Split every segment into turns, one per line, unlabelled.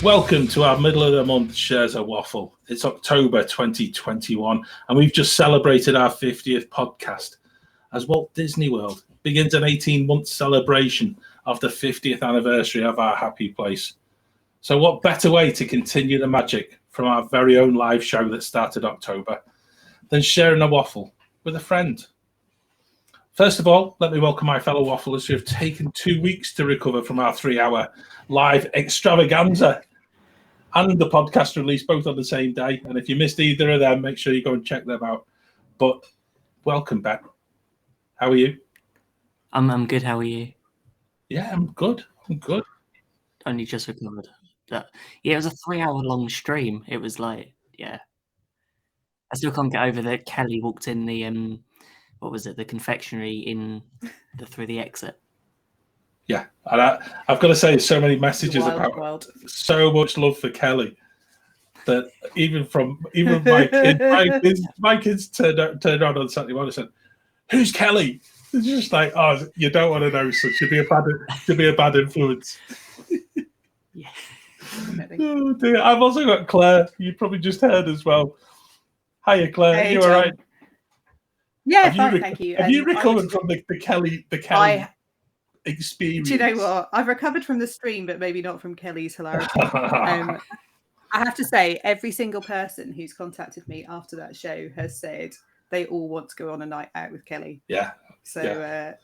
Welcome to our middle of the month Shares a Waffle. It's October 2021, and we've just celebrated our 50th podcast as Walt Disney World begins an 18-month celebration of the 50th anniversary of our happy place. So what better way to continue the magic from our very own live show that started October than sharing a waffle with a friend? First of all, let me welcome my fellow wafflers who have taken 2 weeks to recover from our 3-hour live extravaganza and the podcast release both on the same day. And if you missed either of them, make sure you go and check them out. But welcome, Ben. How are you?
I'm good. How are you?
Yeah, I'm good.
Only just recovered. Yeah, it was a 3-hour long stream. It was like, I still can't get over that Kelly walked in the what was it, the confectionery through the exit.
Yeah, and I've got to say, so many messages about so much love for Kelly that even my kids turned around on Saturday morning and said, "Who's Kelly?" It's just like, oh, you don't want to know, so she'd be a bad influence.
Yeah.
Oh dear. I've also got Claire. You probably just heard as well. Hiya, Claire.
Hey,
you
John.
all right?
Yeah, fine, thank you.
Have you recovered from the Kelly experience?
Do you know what? I've recovered from the stream, but maybe not from Kelly's hilarity. I have to say, every single person who's contacted me after that show has said they all want to go on a night out with Kelly.
Yeah.
So yeah.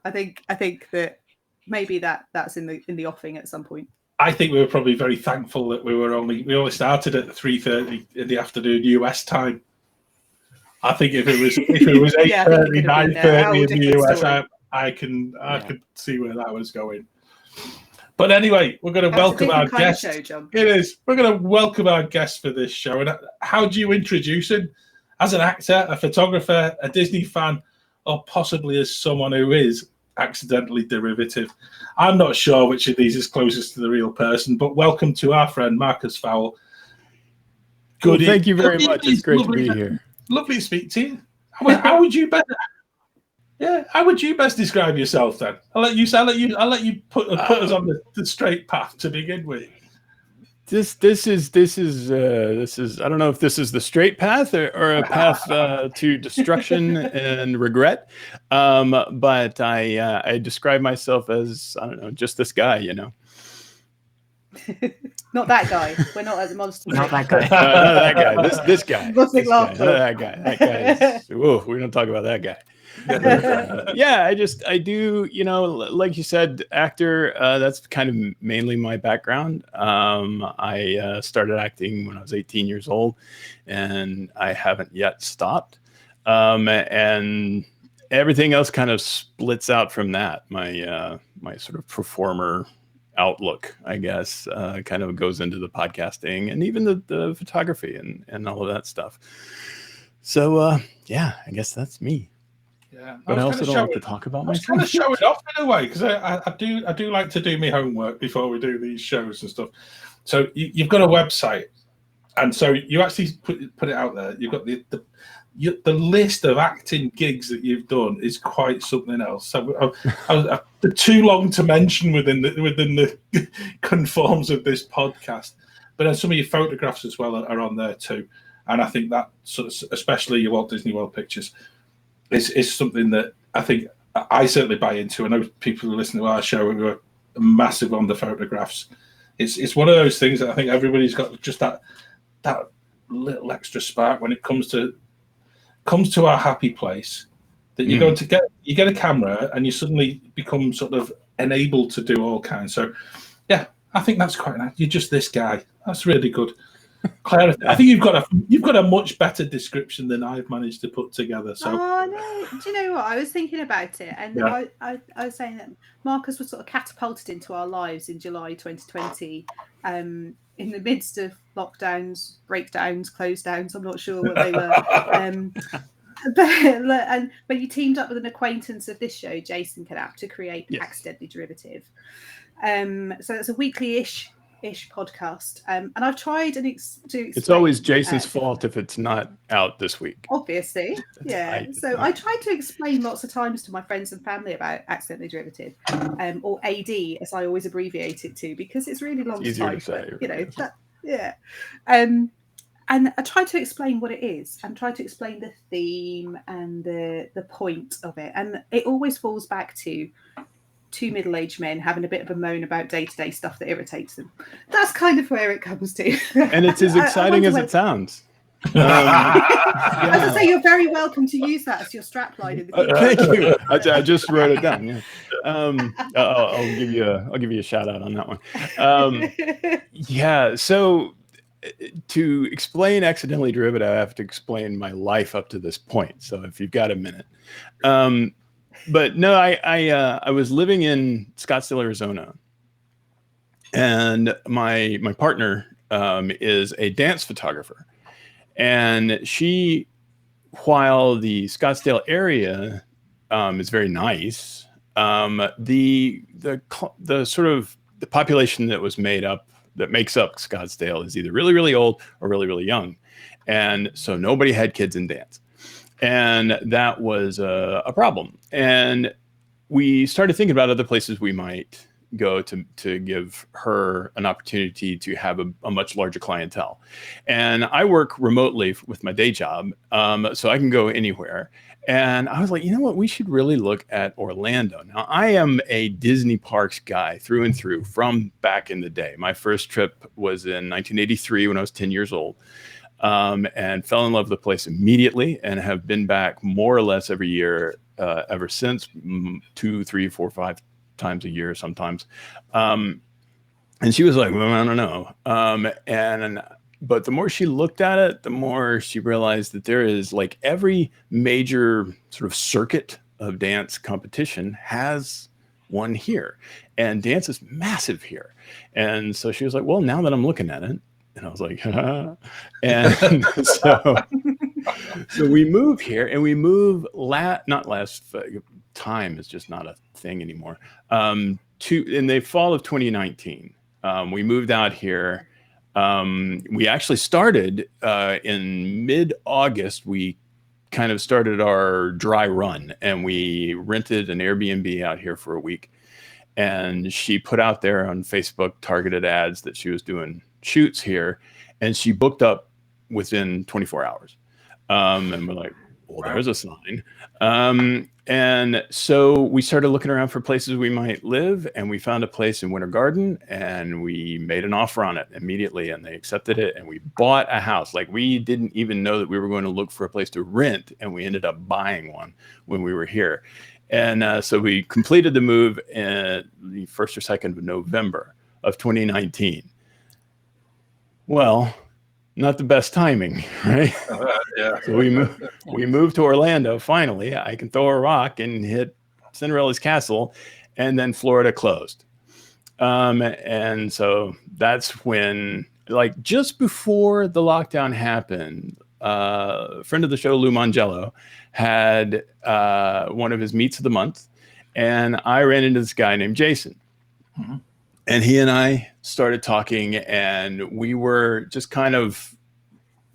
I think that maybe that's in the offing at some point.
I think we were probably very thankful that we only started at 3:30 in the afternoon US time. I think if it was 8:30, 9:30 in the US, I could see where that was going. But anyway, we're going to welcome our guest.
Show, John.
It is. We're going to welcome our guest for this show. And how do you introduce him? As an actor, a photographer, a Disney fan, or possibly as someone who is accidentally derivative? I'm not sure which of these is closest to the real person, but welcome to our friend Marcus Vowell.
Good. Thank you very much. It's great to be here.
Lovely to speak to you. How would you best describe yourself then? I'll let you put us on the straight path to begin with.
This is I don't know if this is the straight path or a path to destruction and regret. But I describe myself as, I don't know, just this guy, you know.
Not that guy. We're not at the monster.
Not that guy.
Not that guy. This guy.
Not
that guy. That guy. Whoa, we don't talk about that guy. I do, you know, like you said, actor, that's kind of mainly my background. I started acting when I was 18 years old, and I haven't yet stopped. And everything else kind of splits out from that. My sort of performer outlook, I guess, kind of goes into the podcasting and even the photography and all of that stuff. So I guess that's me.
Yeah,
but I also don't like to talk about myself.
I was trying to show it off in a way, because I do like to do my homework before we do these shows and stuff. So you've got a website, and so you actually put it out there. You've got the list of acting gigs that you've done is quite something else. So they're too long to mention within the conforms of this podcast. But then some of your photographs as well are on there too, and I think that sort of, especially your Walt Disney World pictures, is something that I think I certainly buy into. I know people who listen to our show who are massive on the photographs. It's one of those things that I think everybody's got just that little extra spark when it comes to our happy place, that you're going to get a camera and you suddenly become sort of enabled to do all kinds. So yeah, I think that's quite nice. You're just this guy. That's really good. Claire, I think you've got a much better description than I've managed to put together. So,
no, do you know what? I was thinking about it, and I was saying that Marcus was sort of catapulted into our lives in July 2020, in the midst of lockdowns, breakdowns, close downs. I'm not sure what they were. But you teamed up with an acquaintance of this show, Jason Knapp, to create Accidentally Derivative. So it's a weekly-ish ish podcast, and I've tried to explain.
It's always Jason's fault if it's not out this week.
Obviously, yeah. So I tried to explain lots of times to my friends and family about accidentally derivative, or AD, as I always abbreviate it to, because it's really long to type. But, you know, yeah. And I tried to explain what it is, and try to explain the theme and the point of it, and it always falls back to two middle-aged men having a bit of a moan about day-to-day stuff that irritates them. That's kind of where it comes to.
And it's as exciting as it sounds.
As I say, you're very welcome to use that as your strapline in the future.
Thank you. I just wrote it down. Yeah. I'll give you a shout out on that one. Yeah. So to explain accidentally derivative, I have to explain my life up to this point. So if you've got a minute. But no, I was living in Scottsdale, Arizona, and my partner is a dance photographer, and she, while the Scottsdale area is very nice, the sort of the population that makes up Scottsdale is either really, really old or really, really young, and so nobody had kids in dance. And that was a problem. And we started thinking about other places we might go to give her an opportunity to have a much larger clientele. And I work remotely with my day job, so I can go anywhere. And I was like, you know what? We should really look at Orlando. Now, I am a Disney parks guy through and through from back in the day. My first trip was in 1983 when I was 10 years old. And fell in love with the place immediately, and have been back more or less every year ever since, 2, 3, 4, 5 times a year sometimes. And she was like, well, I don't know. But the more she looked at it, the more she realized that there is, like, every major sort of circuit of dance competition has one here, and dance is massive here. And so she was like, well, now that I'm looking at it, and I was like, and so we move here, and we move time is just not a thing anymore. In the fall of 2019, we moved out here. We actually started in mid-August. We kind of started our dry run, and we rented an Airbnb out here for a week. And she put out there on Facebook targeted ads that she was doing shoots here, and she booked up within 24 hours. And we're like, well, there's a sign. And so we started looking around for places we might live, and we found a place in Winter Garden, and we made an offer on it immediately, and they accepted it, and we bought a house. Like, we didn't even know that we were going to look for a place to rent, and we ended up buying one when we were here. And so we completed the move in the 1st or 2nd of November of 2019. Well, not the best timing, right?
Yeah.
So we moved to Orlando. Finally, I can throw a rock and hit Cinderella's castle, and then Florida closed. And so that's when, like, just before the lockdown happened, a friend of the show, Lou Mangello, had one of his meets of the month, and I ran into this guy named Jason. Mm-hmm. And he and I started talking, and we were just kind of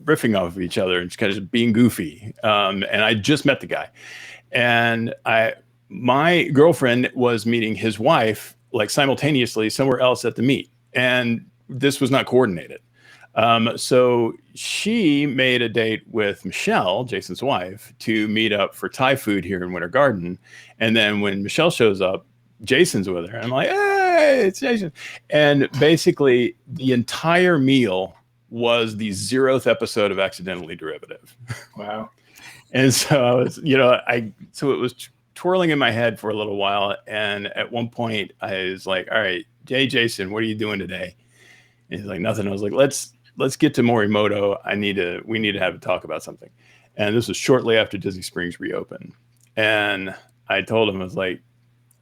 riffing off of each other and just kind of being goofy. And I just met the guy, and my girlfriend was meeting his wife, like, simultaneously somewhere else at the meet, and this was not coordinated. So she made a date with Michelle, Jason's wife, to meet up for Thai food here in Winter Garden. And then when Michelle shows up, Jason's with her. I'm like, hey, it's Jason. And basically the entire meal was the 0th episode of Accidentally Derivative.
Wow.
And so I was, so it was twirling in my head for a little while. And at one point I was like, all right, Jason, what are you doing today? And he's like, nothing. I was like, let's get to Morimoto. We need to have a talk about something. And this was shortly after Disney Springs reopened. And I told him, I was like,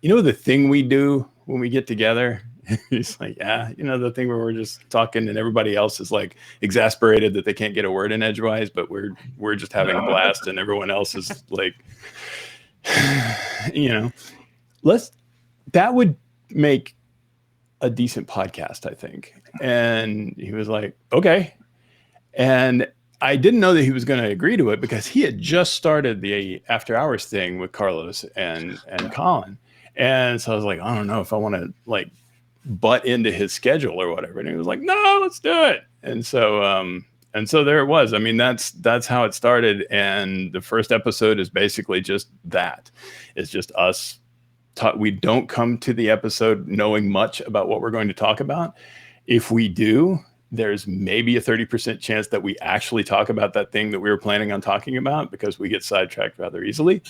the thing we do when we get together? He's like, yeah, the thing where we're just talking and everybody else is, like, exasperated that they can't get a word in edgewise, but we're just having a blast, and everyone else is like, that would make a decent podcast, I think. And he was like, okay. And I didn't know that he was going to agree to it because he had just started the after hours thing with Carlos and Colin. And so I was like, I don't know if I want to like butt into his schedule or whatever. And he was like, no, let's do it. And so there it was. I mean, that's how it started. And the first episode is basically just that. It's just us. We don't come to the episode knowing much about what we're going to talk about. If we do, there's maybe a 30% chance that we actually talk about that thing that we were planning on talking about because we get sidetracked rather easily.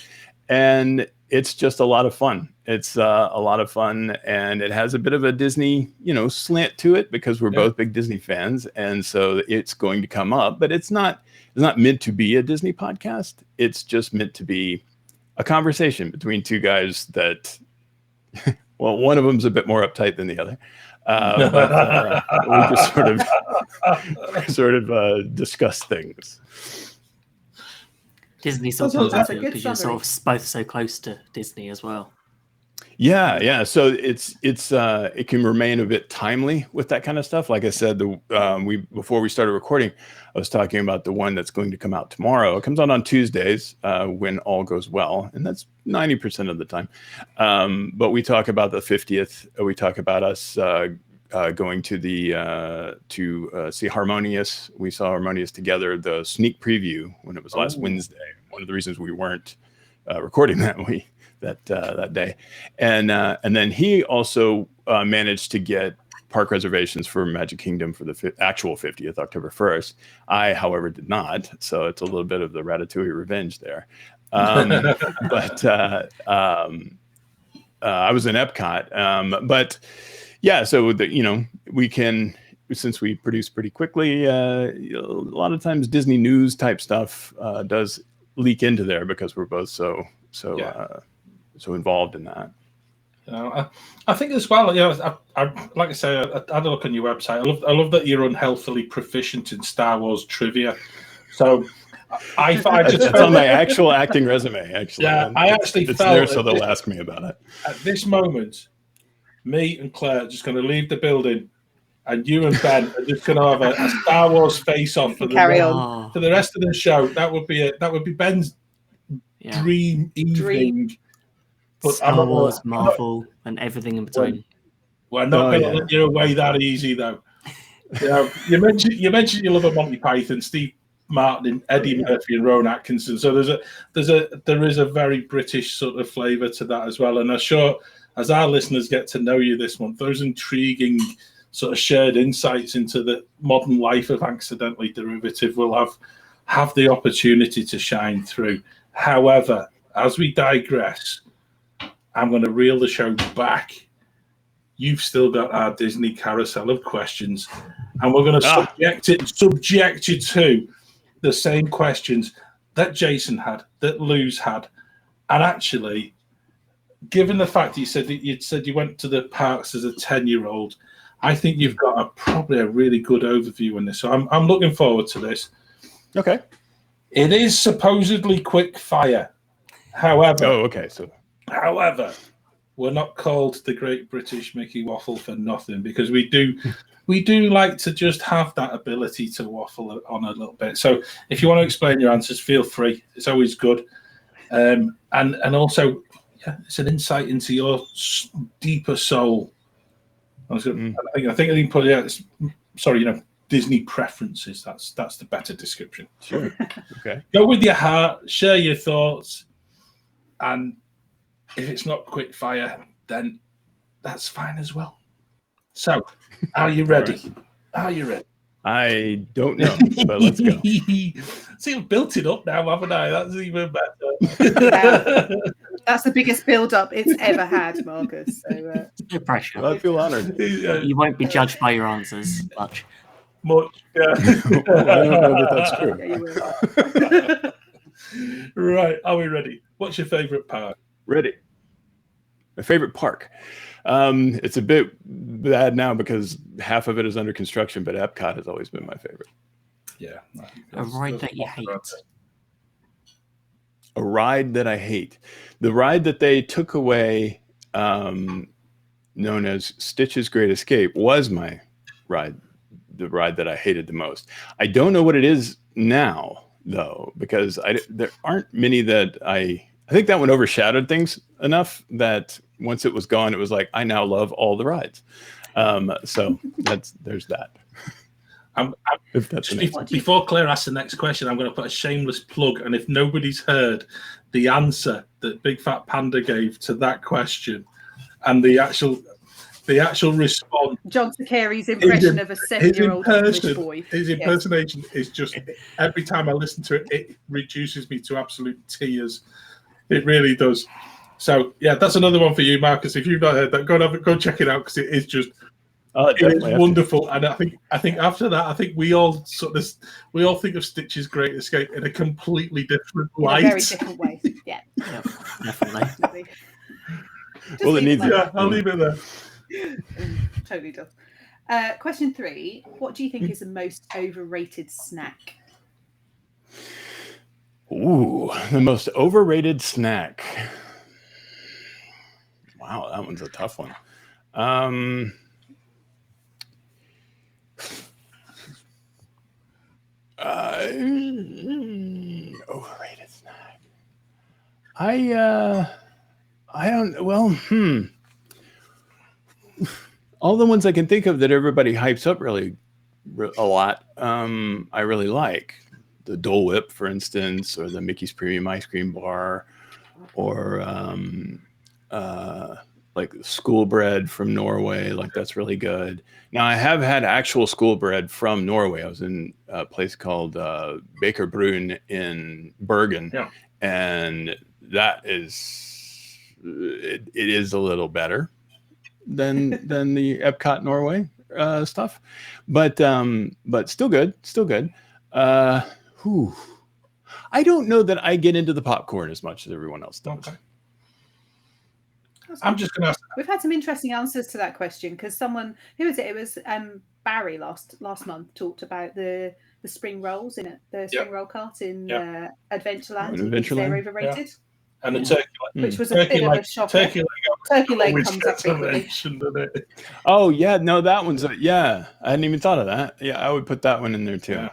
And it's just a lot of fun. It's a lot of fun, and it has a bit of a Disney, slant to it because we're both big Disney fans, and so it's going to come up. But it's not meant to be a Disney podcast. It's just meant to be a conversation between two guys that, well, one of them's a bit more uptight than the other, but we just sort of discuss things.
Disney sometimes because you're sort of both so close to Disney as well.
Yeah. So it can remain a bit timely with that kind of stuff. Like I said, before we started recording, I was talking about the one that's going to come out tomorrow. It comes out on Tuesdays when all goes well, and that's 90% of the time. But we talk about the 50th. We talk about us going to see HarmonioUS. We saw HarmonioUS together. The sneak preview when it was last Wednesday. One of the reasons we weren't recording that day, and then he also managed to get park reservations for Magic Kingdom for the actual 50th, October 1st. I, however, did not, so it's a little bit of the Ratatouille revenge there. But I was in Epcot, but yeah, so we can, since we produce pretty quickly, a lot of times Disney news type stuff does leak into there because we're both so involved in that.
I think as well, I like I say, I had a look on your website. I love that you're unhealthily proficient in Star Wars trivia. So that's
on my actual acting resume. Actually,
I actually
it's
felt
there, so they'll ask me about it.
At this moment, me and Claire are just going to leave the building, and you and Ben are just going to have a Star Wars face-off for the rest of the show. That would be Ben's dream evening. But
Star Wars, Marvel, and everything in between.
We're not going to let you away that easy, though. You mentioned you love a Monty Python, Steve Martin, Eddie Murphy, and Rowan Atkinson. So there is a very British sort of flavour to that as well. And I'm sure as our listeners get to know you this month, those intriguing sort of shared insights into the modern life of Accidentally Derivative will have the opportunity to shine through. However, as we digress, I'm going to reel the show back. You've still got our Disney carousel of questions, and we're going to subject you to the same questions that Jason had, that Lou's had. And actually, given the fact that you said you went to the parks as a 10-year-old, I think you've got probably a really good overview on this. So I'm looking forward to this.
Okay.
It is supposedly quick fire. However, However, we're not called the Great British Mickey Waffle for nothing, because we do like to just have that ability to waffle on a little bit. So if you want to explain your answers, feel free. It's always good. And also, it's an insight into your deeper soul. I think I can put it. Disney preferences. That's the better description.
Sure. Okay.
Go with your heart. Share your thoughts, and if it's not quick fire, then that's fine as well. So, are you ready?
Right.
Are you ready?
I don't know, but let's go.
See, I've built it up now, haven't I? That's even better.
That's the biggest build-up it's ever had, Marcus. So,
no pressure.
Well, I feel honored.
You won't be judged by your answers much.
Yeah.
Well, I don't know that that's
true. Right, are we ready? What's your favorite park?
Ready. My favorite park. It's a bit bad now because half of it is under construction, but Epcot has always been my favorite.
Yeah.
A ride that you hate.
A ride that I hate. The ride that they took away known as Stitch's Great Escape was my ride, the ride that I hated the most. I don't know what it is now, though, because there aren't many that I think that one overshadowed things enough that once it was gone, it was like, I now love all the rides. So there's that. If that's
before Claire asks the next question, I'm going to put a shameless plug. And if nobody's heard the answer that Big Fat Panda gave to that question and the actual response,
John Takeri's impression of a 7-year-old English boy.
His impersonation is just, every time I listen to it, it reduces me to absolute tears. It really does. So yeah, that's another one for you, Marcus. If you've not heard that, go check it out, because it is just it is wonderful. And I think after that, I think we all think of Stitch's Great Escape in a completely different light.
In a very different way. Yeah.
Definitely.
Well, it needs it.
Yeah, I'll leave it there.
Totally does. Question 3. What do you think is the most overrated snack?
Ooh, the most overrated snack. Wow, that one's a tough one. Overrated snack. I don't. Well, all the ones I can think of that everybody hypes up really a lot. I really like the Dole Whip, for instance, or the Mickey's Premium Ice Cream Bar, or like school bread from Norway. Like, that's really good. Now, I have had actual school bread from Norway. I was in a place called Baker Brun in Bergen, and that is it is a little better than the Epcot Norway stuff, but still good. I don't know that I get into the popcorn as much as everyone else does.
Okay. I'm just going to ask.
We've had some interesting answers to that question, because someone, who was it? It was Barry last month talked about the spring rolls in it, the spring roll cart in Adventureland. They're overrated. Yeah.
And the turkey leg,
which was a bit of a shocker. Turkey leg comes up frequently.
Oh yeah, no, that one's I hadn't even thought of that. Yeah, I would put that one in there too.
Yeah.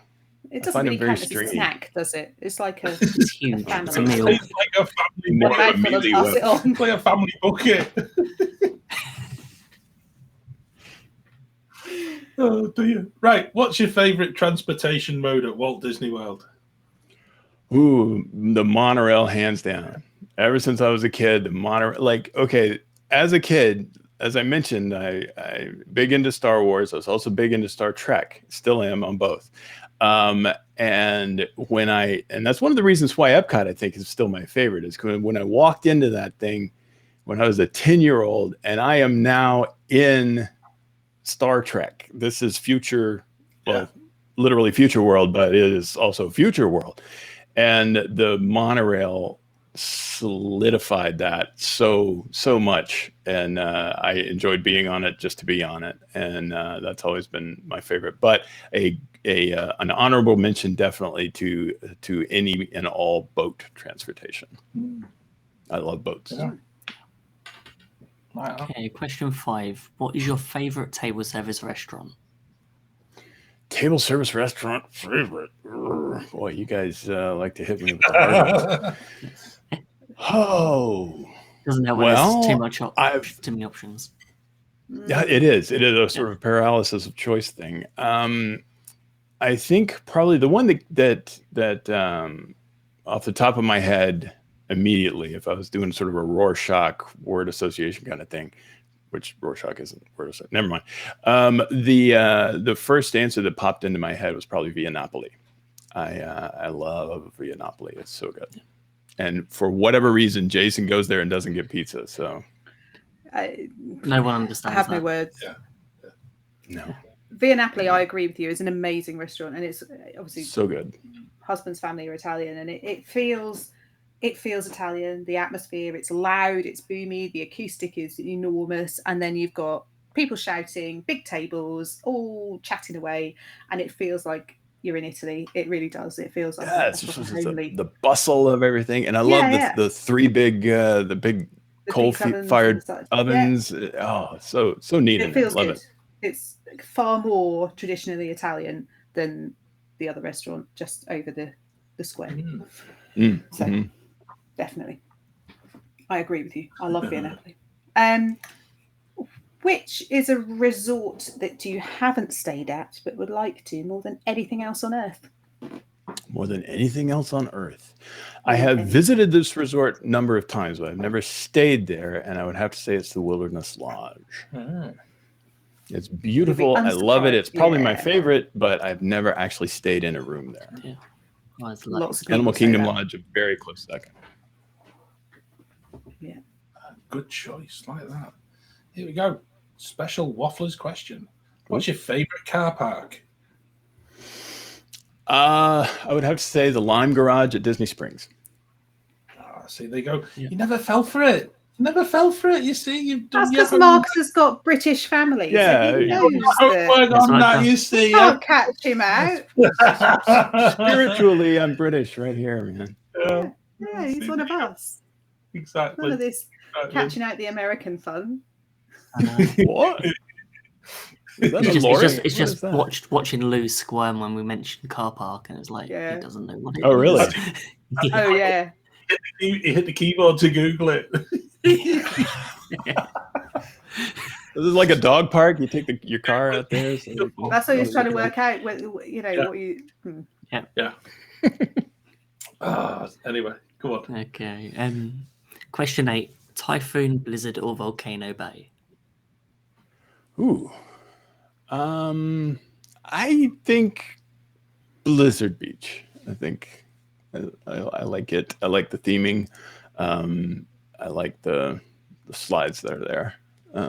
It doesn't really count as a snack, does it? It's like a
huge
family.
It's like a family It's like a family bucket. Oh dear. Right, what's your favourite transportation mode at Walt Disney World?
Ooh, the monorail, hands down. Ever since I was a kid, the monorail, like, okay, as a kid, as I mentioned, I big into Star Wars. I was also big into Star Trek. Still am on both. And that's one of the reasons why Epcot, I think, is still my favorite, is when I walked into that thing when I was a 10-year-old, and I am now in Star Trek. This is future, literally future world, but it is also future world. And the monorail solidified that so much, and I enjoyed being on it just to be on it, and that's always been my favorite. But an honorable mention definitely to any and all boat transportation. I love boats.
Yeah.
Okay, question 5. What is your favorite table service restaurant?
Table service restaurant favorite. Boy, you guys like to hit me with the hard ones. Oh,
doesn't that there's too many options?
Yeah, it is. It is a sort of paralysis of choice thing. I think probably the one that off the top of my head immediately, if I was doing sort of a Rorschach word association kind of thing, which Rorschach isn't word association. Never mind. The first answer that popped into my head was probably Via Napoli. I love Via Napoli. It's so good. And for whatever reason, Jason goes there and doesn't get pizza. So
no one understands.
I have no words.
Yeah.
No.
Via Napoli, I agree with you, is an amazing restaurant, and it's obviously
so good.
Husband's family are Italian, and it feels Italian. The atmosphere, it's loud, it's boomy, the acoustic is enormous, and then you've got people shouting, big tables, all chatting away, and it feels like you're in Italy. It really does. It feels like
it's just the bustle of everything, and I love the three big
The
coal
Dix ovens
fired
and such.
ovens. Oh, so neat.
It feels
Love
good.
it.
It's far more traditionally Italian than the other restaurant just over the square. So definitely, I agree with you. I love Via Napoli. Which is a resort that you haven't stayed at but would like to more than anything else on earth?
More than anything else on earth. I have visited this resort a number of times, but I've never stayed there, and I would have to say it's the Wilderness Lodge. It's beautiful. I love it. It's probably my favorite, but I've never actually stayed in a room there.
Yeah. Oh,
Lots of
Animal
people say
Kingdom
that.
Lodge, a very close second.
Yeah.
Good choice, like that. Here we go. Special Wafflers question. What's your favorite car park?
I would have to say the Lime Garage at Disney Springs.
See, they go. Yeah. You never fell for it. You never fell for it. You see, you've done.
That's because Marcus has got British family.
Yeah,
so he knows
on that. You see,
you can't catch him out.
Spiritually, I'm British right here, man.
Yeah, he's one of us.
Exactly.
None of this catching out the American fun.
What?
It's just watching Lou squirm when we mentioned car park, and it's like he doesn't know what it is.
Oh, really?
Oh, yeah.
He hit the keyboard to Google it.
This is like a dog park. You take your car out there. So
that's what he's trying to work out. What you.
Yeah. Anyway, come on.
Okay. Question 8: Typhoon, blizzard, or volcano bay?
Ooh. I think Blizzard Beach. I think I like it. I like the theming. I like the slides that are there. I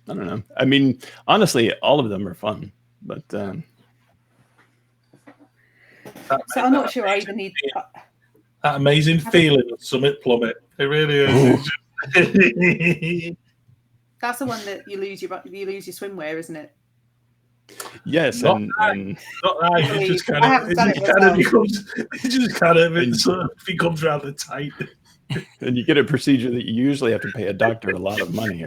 don't know. I mean, honestly, all of them are fun, but
so I'm not sure I even need
that amazing feeling of Summit Plummet. It really is.
That's the one that you lose your swimwear, isn't it?
Yes,
not right. It just kind of becomes rather tight.
And you get a procedure that you usually have to pay a doctor a lot of money.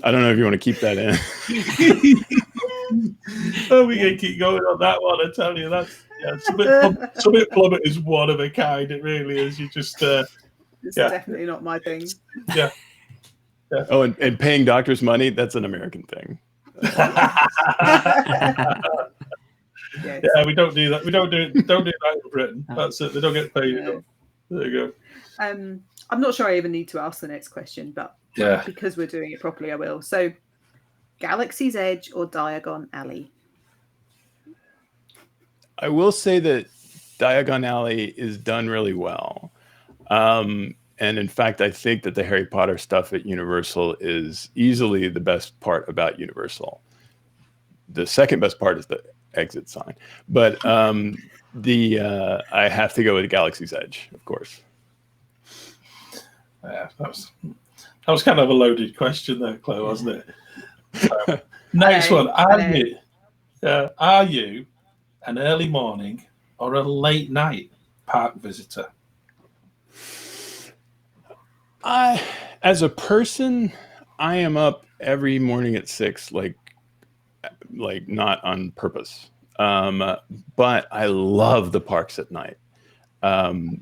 I don't know if you want to keep that in.
Oh, we can keep going on that one. I tell you, Summit Plummet is one of a kind. It really is. You just
it's definitely not my thing.
Yeah.
Oh, and paying doctors money, that's an American thing.
Yeah, we don't do that. We don't do that in Britain. That's it. They don't get paid enough. There you go.
I'm not sure I even need to ask the next question, but because we're doing it properly, I will. So, Galaxy's Edge or Diagon Alley?
I will say that Diagon Alley is done really well. And in fact, I think that the Harry Potter stuff at Universal is easily the best part about Universal. The second best part is the exit sign. But I have to go with Galaxy's Edge, of course.
Yeah, that was kind of a loaded question there, Claire, wasn't it? Next one. Are you an early morning or a late night park visitor?
As a person, I am up every morning at 6, like not on purpose. But I love the parks at night.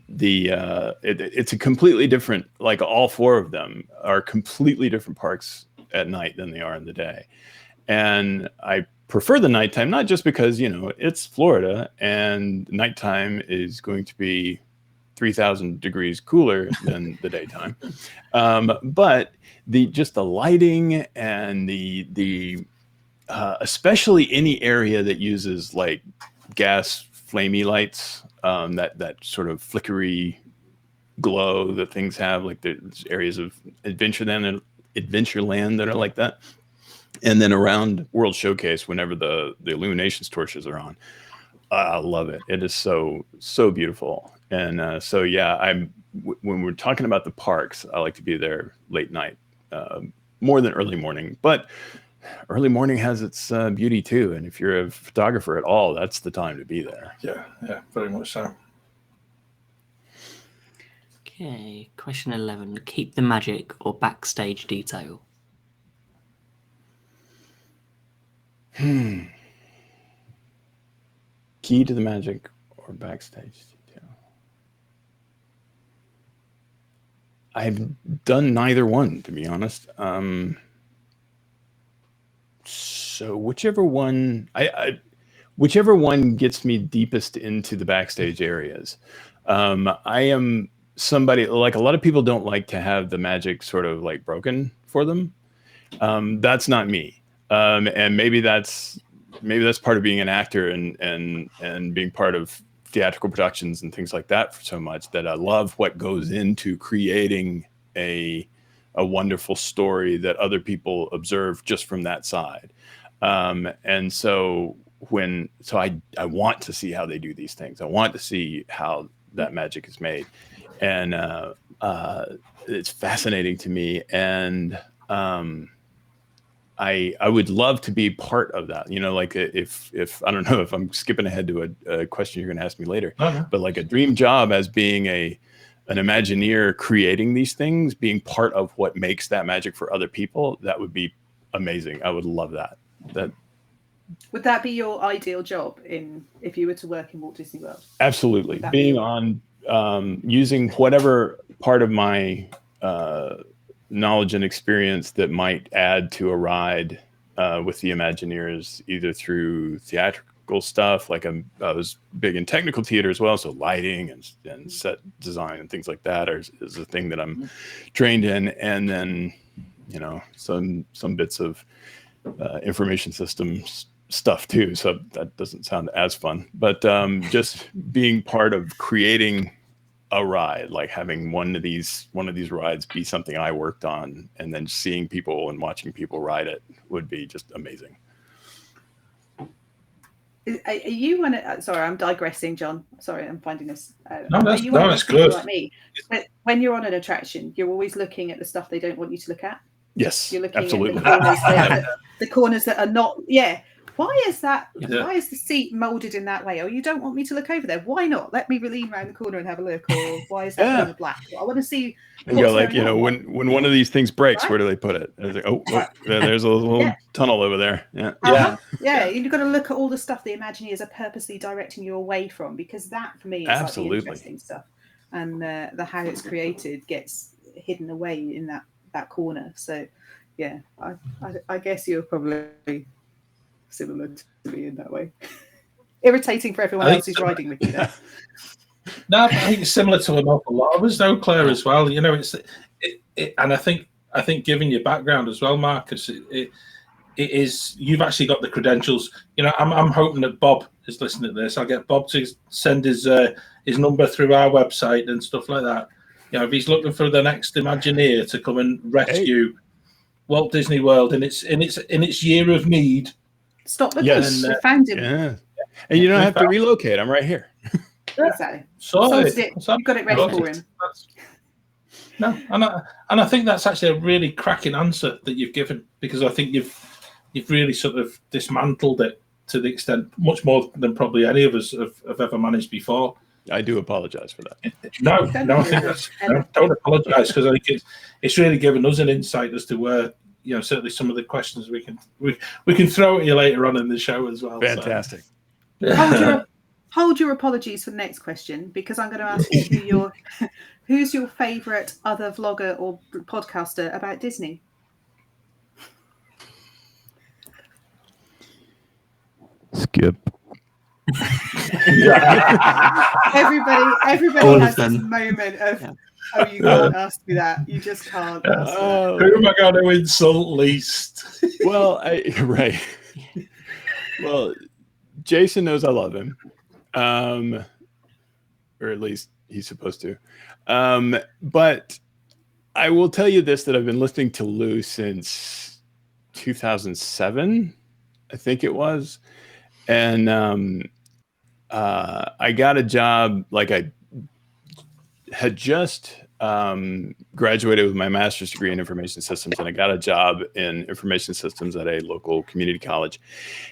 It's a completely different, like all 4 of them are completely different parks at night than they are in the day. And I prefer the nighttime, not just because, it's Florida and nighttime is going to be 3,000 degrees cooler than the daytime. But just the lighting and the especially any area that uses like gas flamey lights, that sort of flickery glow that things have, like there's areas of Adventureland that are like that. And then around World Showcase, whenever the illuminations torches are on, I love it. It is so beautiful. And when we're talking about the parks, I like to be there late night, more than early morning. But early morning has its beauty too. And if you're a photographer at all, that's the time to be there.
Yeah, very much so.
Okay, question 11. Keep the magic or backstage detail?
Key to the magic or backstage detail? I've done neither one, to be honest. So whichever one whichever one gets me deepest into the backstage areas. I am somebody, like, a lot of people don't like to have the magic sort of like broken for them. That's not me. And maybe that's part of being an actor and being part of theatrical productions and things like that for so much, that I love what goes into creating a wonderful story that other people observe just from that side. And so I want to see how they do these things. I want to see how that magic is made. And it's fascinating to me. And I would love to be part of that. You know, like if I don't know if I'm skipping ahead to a question you're going to ask me later, but like a dream job as being an Imagineer creating these things, being part of what makes that magic for other people, that would be amazing. I would love that.
Would that be your ideal job if you were to work in Walt Disney World?
Absolutely. Being on, using whatever part of my knowledge and experience that might add to a ride with the Imagineers, either through theatrical stuff, like I was big in technical theater as well, so lighting and set design and things like that is a thing that I'm trained in, and then, you know, some bits of information systems stuff too, so that doesn't sound as fun, but just being part of creating a ride, like having one of these rides be something I worked on, and then seeing people and watching people ride it would be just amazing.
Are you one of, sorry, I'm digressing, John. Sorry, I'm finding this.
That's good.
Like me, but when you're on an attraction, you're always looking at the stuff they don't want you to look at.
Yes,
you're looking
absolutely.
At the corners that are not. Yeah. Why is that?
Yeah.
Why is the seat molded in that way? Oh, you don't want me to look over there? Why not? Let me lean around the corner and have a look. Or why is that corner black? I want to see.
And go like, you know, when one of these things breaks, right? Where do they put it? Like, oh, there's a little tunnel over there. Yeah.
Yeah. You've got to look at all the stuff the Imagineers are purposely directing you away from, because that, for me, is like the interesting stuff. And the how it's created gets hidden away in that corner. So, yeah, I guess you're probably similar to me in that way. Irritating for everyone else who's riding with you there.
No, I think it's similar to an awful lot of us, though, Claire, as well. You know, and I think given your background as well, Marcus, it is, you've actually got the credentials. You know, I'm hoping that Bob is listening to this. I'll get Bob to send his number through our website and stuff like that. You know, if he's looking for the next Imagineer to come and rescue Walt Disney World in its year of need.
Stop looking. Yes. We found him.
Yeah. And you don't have to relocate. I'm right here.
Exactly.
Sorry.
You've got it ready for him.
No, and I think that's actually a really cracking answer that you've given, because I think you've really sort of dismantled it to the extent much more than probably any of us have ever managed before.
I do apologize for that.
No, I think that's don't apologize, because I think it's really given us an insight as to where, you know, certainly some of the questions we can throw at you later on in the show as well.
Fantastic.
So.
Hold your apologies for the next question, because I'm going to ask you who's your favourite other vlogger or podcaster about Disney?
Skip.
Everybody has this moment of, oh, you can't ask me that. You just can't ask me that.
Who am I going to insult least?
Well, right. Well, Jason knows I love him. Or at least he's supposed to. But I will tell you this, that I've been listening to Lou since 2007, I think it was. And I got a job, like I had just graduated with my master's degree in information systems, and I got a job in information systems at a local community college.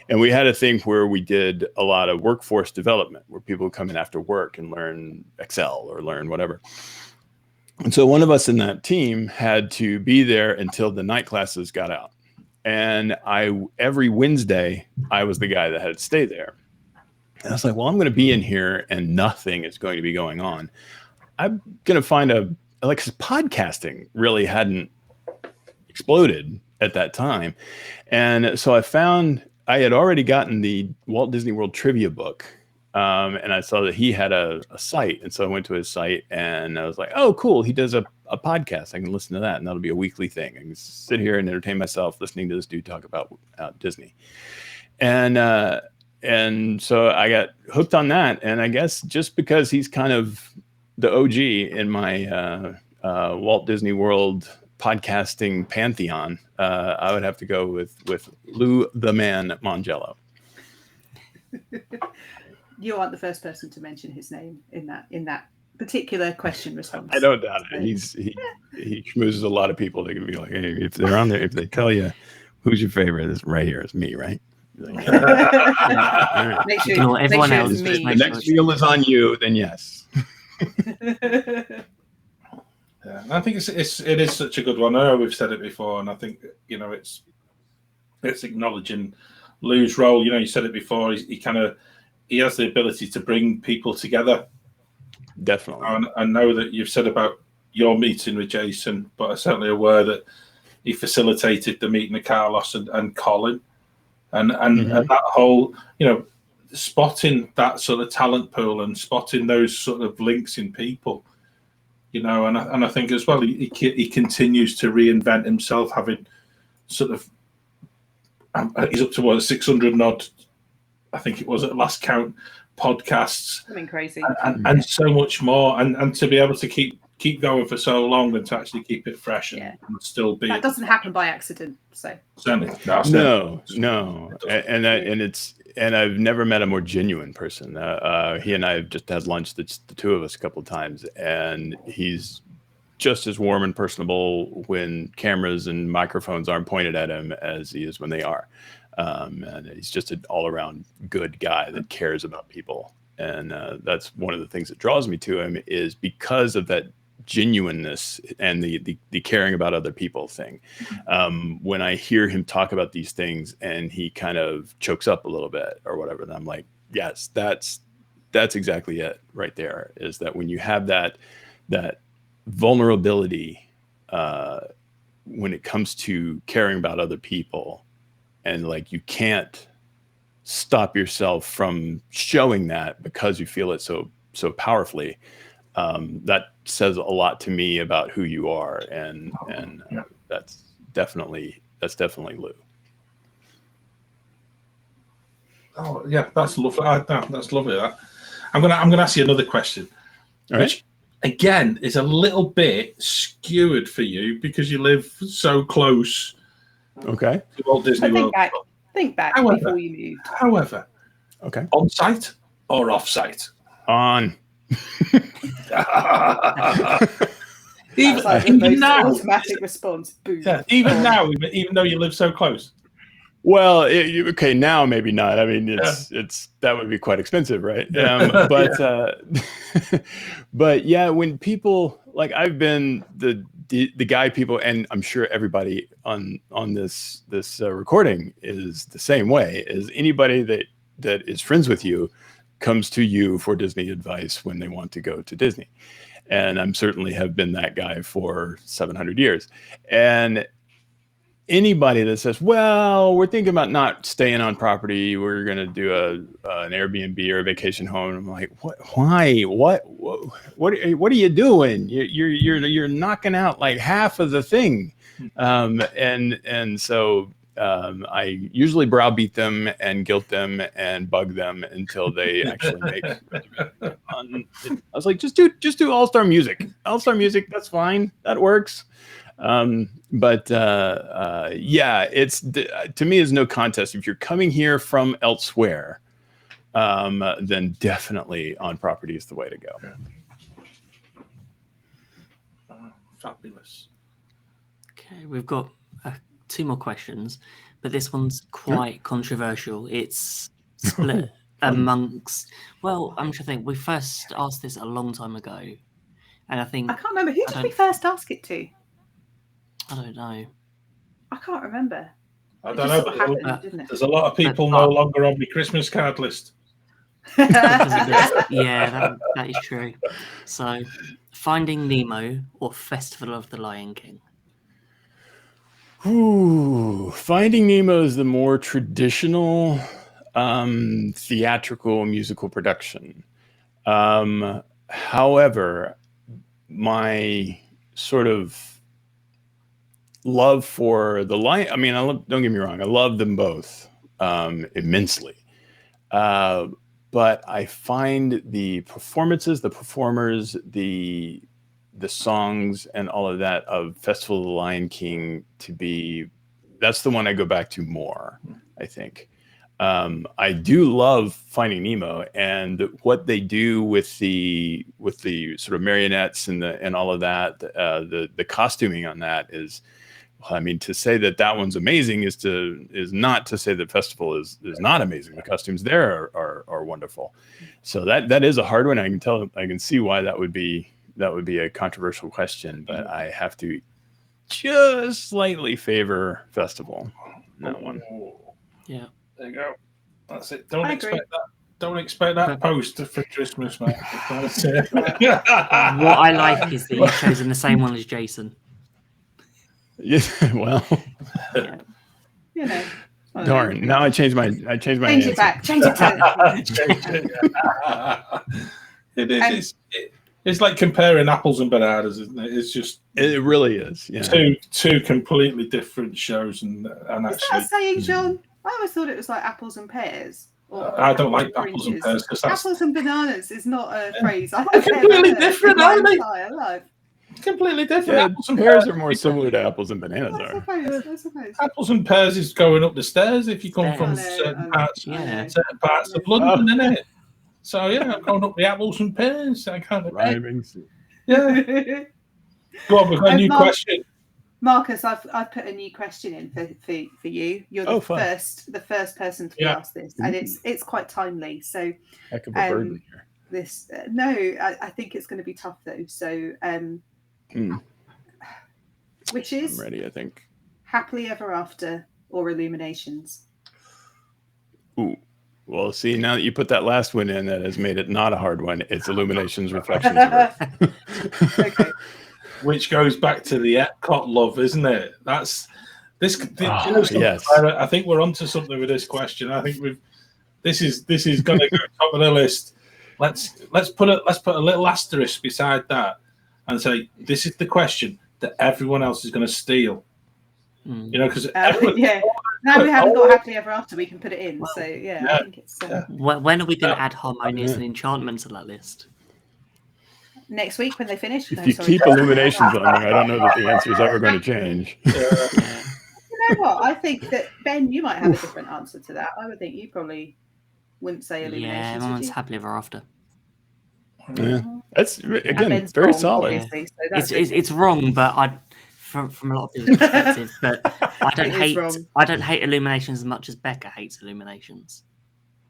And we had a thing where we did a lot of workforce development, where people would come in after work and learn Excel or learn whatever. And so one of us in that team had to be there until the night classes got out. And every Wednesday, I was the guy that had to stay there. And I was like, well, I'm going to be in here and nothing is going to be going on. I'm going to find podcasting really hadn't exploded at that time. And so I had already gotten the Walt Disney World trivia book. And I saw that he had a site. And so I went to his site and I was like, oh, cool. He does a podcast. I can listen to that. And that'll be a weekly thing. I can sit here and entertain myself listening to this dude talk about Disney. And so I got hooked on that. And I guess just because he's kind of the OG in my Walt Disney World podcasting pantheon, I would have to go with Lou the Man Mongello.
You aren't the first person to mention his name in that particular question response.
I don't doubt it. He schmoozes a lot of people. They can be like, hey, if they're on there, if they tell you who's your favorite, it's right here. It's me, right? Like, right.
Make sure everyone else
is me. The next meal is on you. Then yes.
Yeah, I think it is such a good one. I know we've said it before, and I think it's acknowledging Lou's role. You said it before. He has the ability to bring people together.
Definitely.
And I know that you've said about your meeting with Jason, but I'm certainly aware that he facilitated the meeting of Carlos and Colin, and that whole spotting that sort of talent pool and spotting those sort of links in people. And I think as well he continues to reinvent himself, having sort of he's up to 600 and odd, I think it was at last count, podcasts.
Something crazy.
And so much more. And to be able to keep going for so long and to actually keep it fresh and still be.
That doesn't happen by accident. So
certainly.
No. And I've never met a more genuine person. He and I have just had lunch, the two of us, a couple of times, and he's just as warm and personable when cameras and microphones aren't pointed at him as he is when they are. And he's just an all-around good guy that cares about people. And that's one of the things that draws me to him, is because of that genuineness and the caring about other people thing. When I hear him talk about these things and he kind of chokes up a little bit or whatever, then I'm like, yes, that's exactly it right there, is that when you have that vulnerability when it comes to caring about other people, and like you can't stop yourself from showing that because you feel it so powerfully. That says a lot to me about who you are, and that's definitely Lou.
Oh yeah, that's lovely. That's lovely. That I'm gonna ask you another question, which again is a little bit skewed for you because you live so close.
Okay.
To Walt Disney World.
Think back before you moved.
However, on site or off site?
On.
even now, automatic response. Boom.
Yeah, even now, even though you live so close.
Well, now maybe not. I mean, it's that would be quite expensive, right? But yeah, when people like, I've been the guy people, and I'm sure everybody on this recording is the same way, is anybody that is friends with you comes to you for Disney advice when they want to go to Disney. And I'm certainly have been that guy for 700 years. And anybody that says, well, we're thinking about not staying on property, we're going to do an Airbnb or a vacation home. I'm like, what? Why? What are you doing? You're knocking out like half of the thing. And so I usually browbeat them and guilt them and bug them until they actually make it. I was like, just do All-Star Music. All-Star Music, that's fine. That works. But it's to me is no contest. If you're coming here from elsewhere, then definitely on property is the way to go.
Fabulous.
Okay, we've got 2 more questions, but this one's quite controversial. It's split amongst. Well, I'm trying to think. We first asked this a long time ago, And I think
I can't remember. Who did we first ask it to?
I don't know.
I can't remember.
I
It
don't
just
know.
sort of
But
happened, didn't it?
there's a lot of people no longer on my Christmas card list.
Yeah, that is true. So, Finding Nemo or Festival of the Lion King?
Ooh, Finding Nemo is the more traditional theatrical musical production. However, my sort of love for the Lion, I mean, don't get me wrong, I love them both immensely. But I find the performances, the performers, the songs and all of that of Festival of the Lion King that's the one I go back to more, I think. I do love Finding Nemo, and what they do with the sort of marionettes and all of that, the costuming on that is, I mean, to say that one's amazing is not to say that Festival is not amazing. The costumes there are wonderful. So that is a hard one. I can see why that would be a controversial question, but I have to just slightly favor Festival in that one.
Yeah.
There you go. That's it. Don't expect that poster for Christmas, mate.
What I like is that you've chosen the same one as Jason.
Yeah, well,
Yeah.
You know.
Darn! Now I changed my
Change
answer.
it back. Change it to.
It is. It's like comparing apples and bananas, isn't it? It's just.
It really is. Yeah.
Two completely different shows, and
Is
actually.
that a saying, John? I always thought it was like apples and pears.
I don't like apples and pears because that's
apples and bananas is not a phrase. I
They're completely different, aren't they?
Life.
Completely different.
Yeah,
apples and
pears are more similar to apples and bananas
I
are.
suppose.
Apples and pears is going up the stairs if you come from certain parts of London, isn't it? So yeah, I'm going up the apples and pears. I can't.
Rhyming.
Yeah. Go on, we've got a new question.
Marcus, I've put a new question in for you. You're the first person to be asked this, and it's quite timely. So,
heck of a burden here.
This I think it's going to be tough though. So, which is
I'm ready, I think.
Happily Ever After or Illuminations?
Ooh. Well, see, now that you put that last one in, that has made it not a hard one. It's Illuminations, Reflections of Earth.
Okay.
Which goes back to the Epcot love, isn't it? That's this.
Yes.
I think we're onto something with this question. I think this is going to go top of the list. Let's put a little asterisk beside that and say this is the question that everyone else is going to steal. You know, because
now we haven't got Happily Ever After, we can put it in. So I think it's
when are we going to add Harmonious and Enchantment to that list?
Next week when they finish.
If you keep Illuminations on there, I don't know that the answer is ever going to change.
You know what? I think that Ben, you might have a different answer to that. I would think you probably wouldn't say Illuminations.
Yeah, mine's Happily Ever After.
Yeah, that's again very solid.
So
it's wrong, but from a lot of people's perspective, but I don't hate Illuminations as much as Becca hates Illuminations.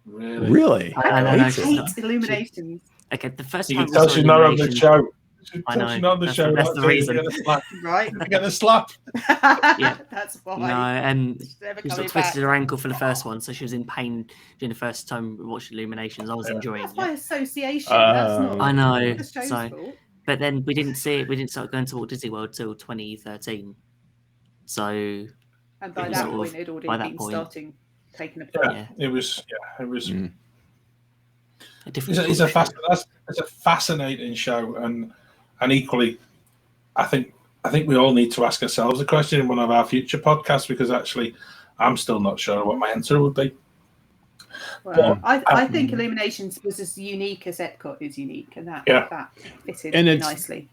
Really?
I hate Illuminations.
Okay, the first
you
time
can tell she's not on the show.
I know.
She's not on the show.
That's the reason.
Right?
Get a slap.
Yeah, that's why.
No, she sort of twisted her ankle for the first one, so she was in pain during the first time we watched Illuminations. I was enjoying
that's
it.
by association. That's not.
I know.
The show's
So,
fault.
but then we didn't see it. We didn't start going to Walt Disney World till 2013. So,
and by that point, it had already been starting taking a break.
Yeah, it was.
It's
a fascinating show, and equally, I think we all need to ask ourselves a question in one of our future podcasts, because actually, I'm still not sure what my answer would be.
Well, I think Illuminations was as unique as Epcot is unique, and that fitted nicely.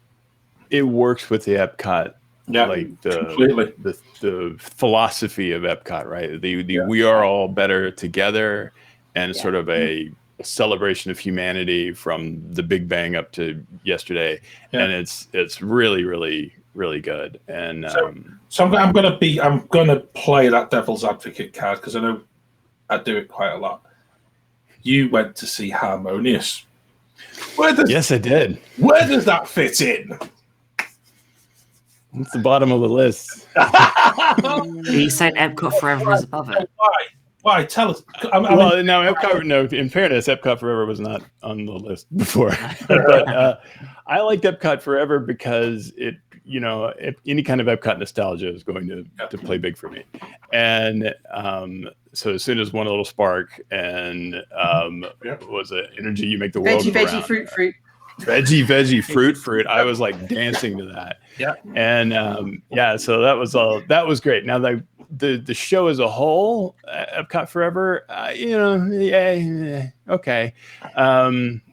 It works with the Epcot. Like the philosophy of Epcot, right? We are all better together, and sort of a celebration of humanity from the Big Bang up to yesterday, and it's really, really, really good. And
so I'm gonna play that devil's advocate card, because I know I do it quite a lot. You went to see Harmonious.
Yes, I did.
Where does that fit in?
It's the bottom of the list.
He said Epcot Forever is above it.
Why? Tell us.
No, Epcot. No, in fairness, Epcot Forever was not on the list before. But I liked Epcot Forever because it, any kind of Epcot nostalgia is going to play big for me. And so as soon as One Little Spark and what was it, Energy You Make the World Go Round.
Veggie, fruit.
Veggie, fruit. I was like dancing to that.
Yeah. And
so that was great. Now the show as a whole, Epcot Forever, okay.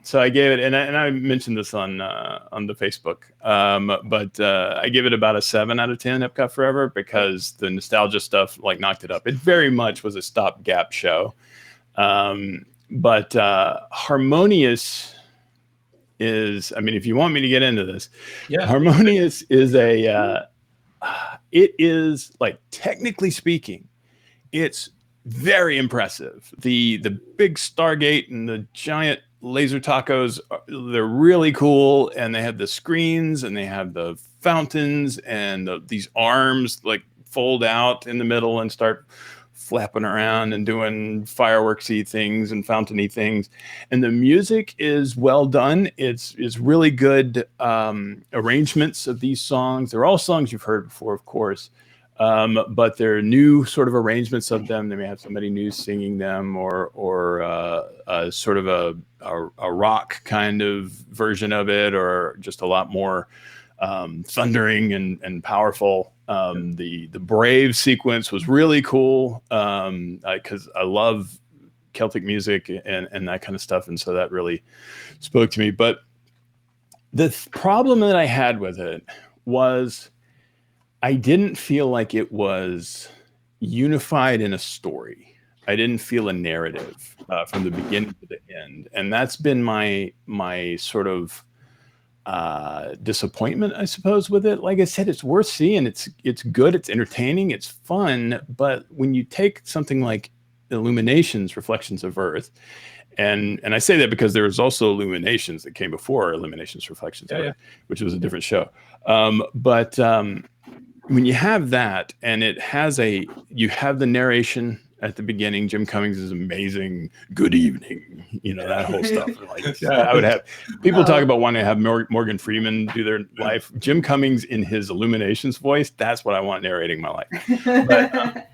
So I gave it, and I mentioned this on the Facebook, but I give it about a 7 out of 10, Epcot Forever, because the nostalgia stuff like knocked it up. It very much was a stopgap show, but Harmonious is, if you want me to get into this, Harmonious is it is, like, technically speaking, it's very impressive. The big Stargate and the giant laser tacos, they're really cool, and they have the screens and they have the fountains and these arms like fold out in the middle and start flapping around and doing fireworksy things and fountainy things. And the music is well done. It's really good arrangements of these songs. They're all songs you've heard before, of course, but they're new sort of arrangements of them. They may have somebody new singing them, or sort of a rock kind of version of it, or just a lot more thundering and powerful. The Brave sequence was really cool, because I love Celtic music and that kind of stuff, and so that really spoke to me. But the problem that I had with it was I didn't feel like it was unified in a story. I didn't feel a narrative from the beginning to the end, and that's been my sort of disappointment, I suppose, with it. Like I said, it's worth seeing. It's good. It's entertaining. It's fun. But when you take something like Illuminations, Reflections of Earth, and I say that because there was also Illuminations that came before Illuminations, Reflections of Earth, which was a different show. But when you have that, and you have the narration at the beginning. Jim Cummings is amazing. Good evening, that whole stuff. Like, I would have people talk about wanting to have Morgan Freeman do their life. Jim Cummings in his Illuminations voice, that's what I want narrating my life.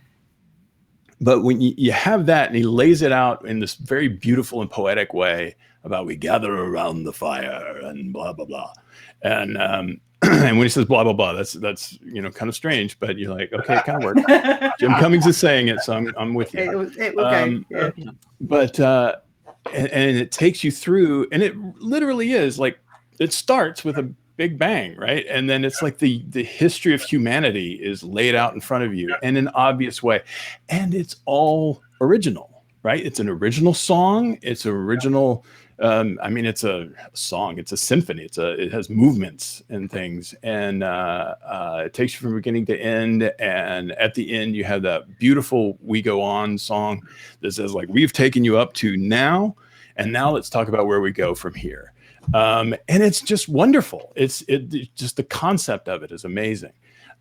But when you have that, and he lays it out in this very beautiful and poetic way about we gather around the fire and blah blah blah, and and when he says blah blah blah, that's kind of strange, but you're like, okay, it kind of works. Jim Cummings is saying it, so I'm with you. It will go. Yeah. But and it takes you through, and it literally is like it starts with a big bang, right? And then it's like the history of humanity is laid out in front of you in an obvious way, and it's all original, right? It's an original song. It's original. It's a song. It's a symphony. It has movements and things, and it takes you from beginning to end. And at the end, you have that beautiful "We Go On" song that says, like, we've taken you up to now, and now let's talk about where we go from here. And it's just wonderful. It's just the concept of it is amazing.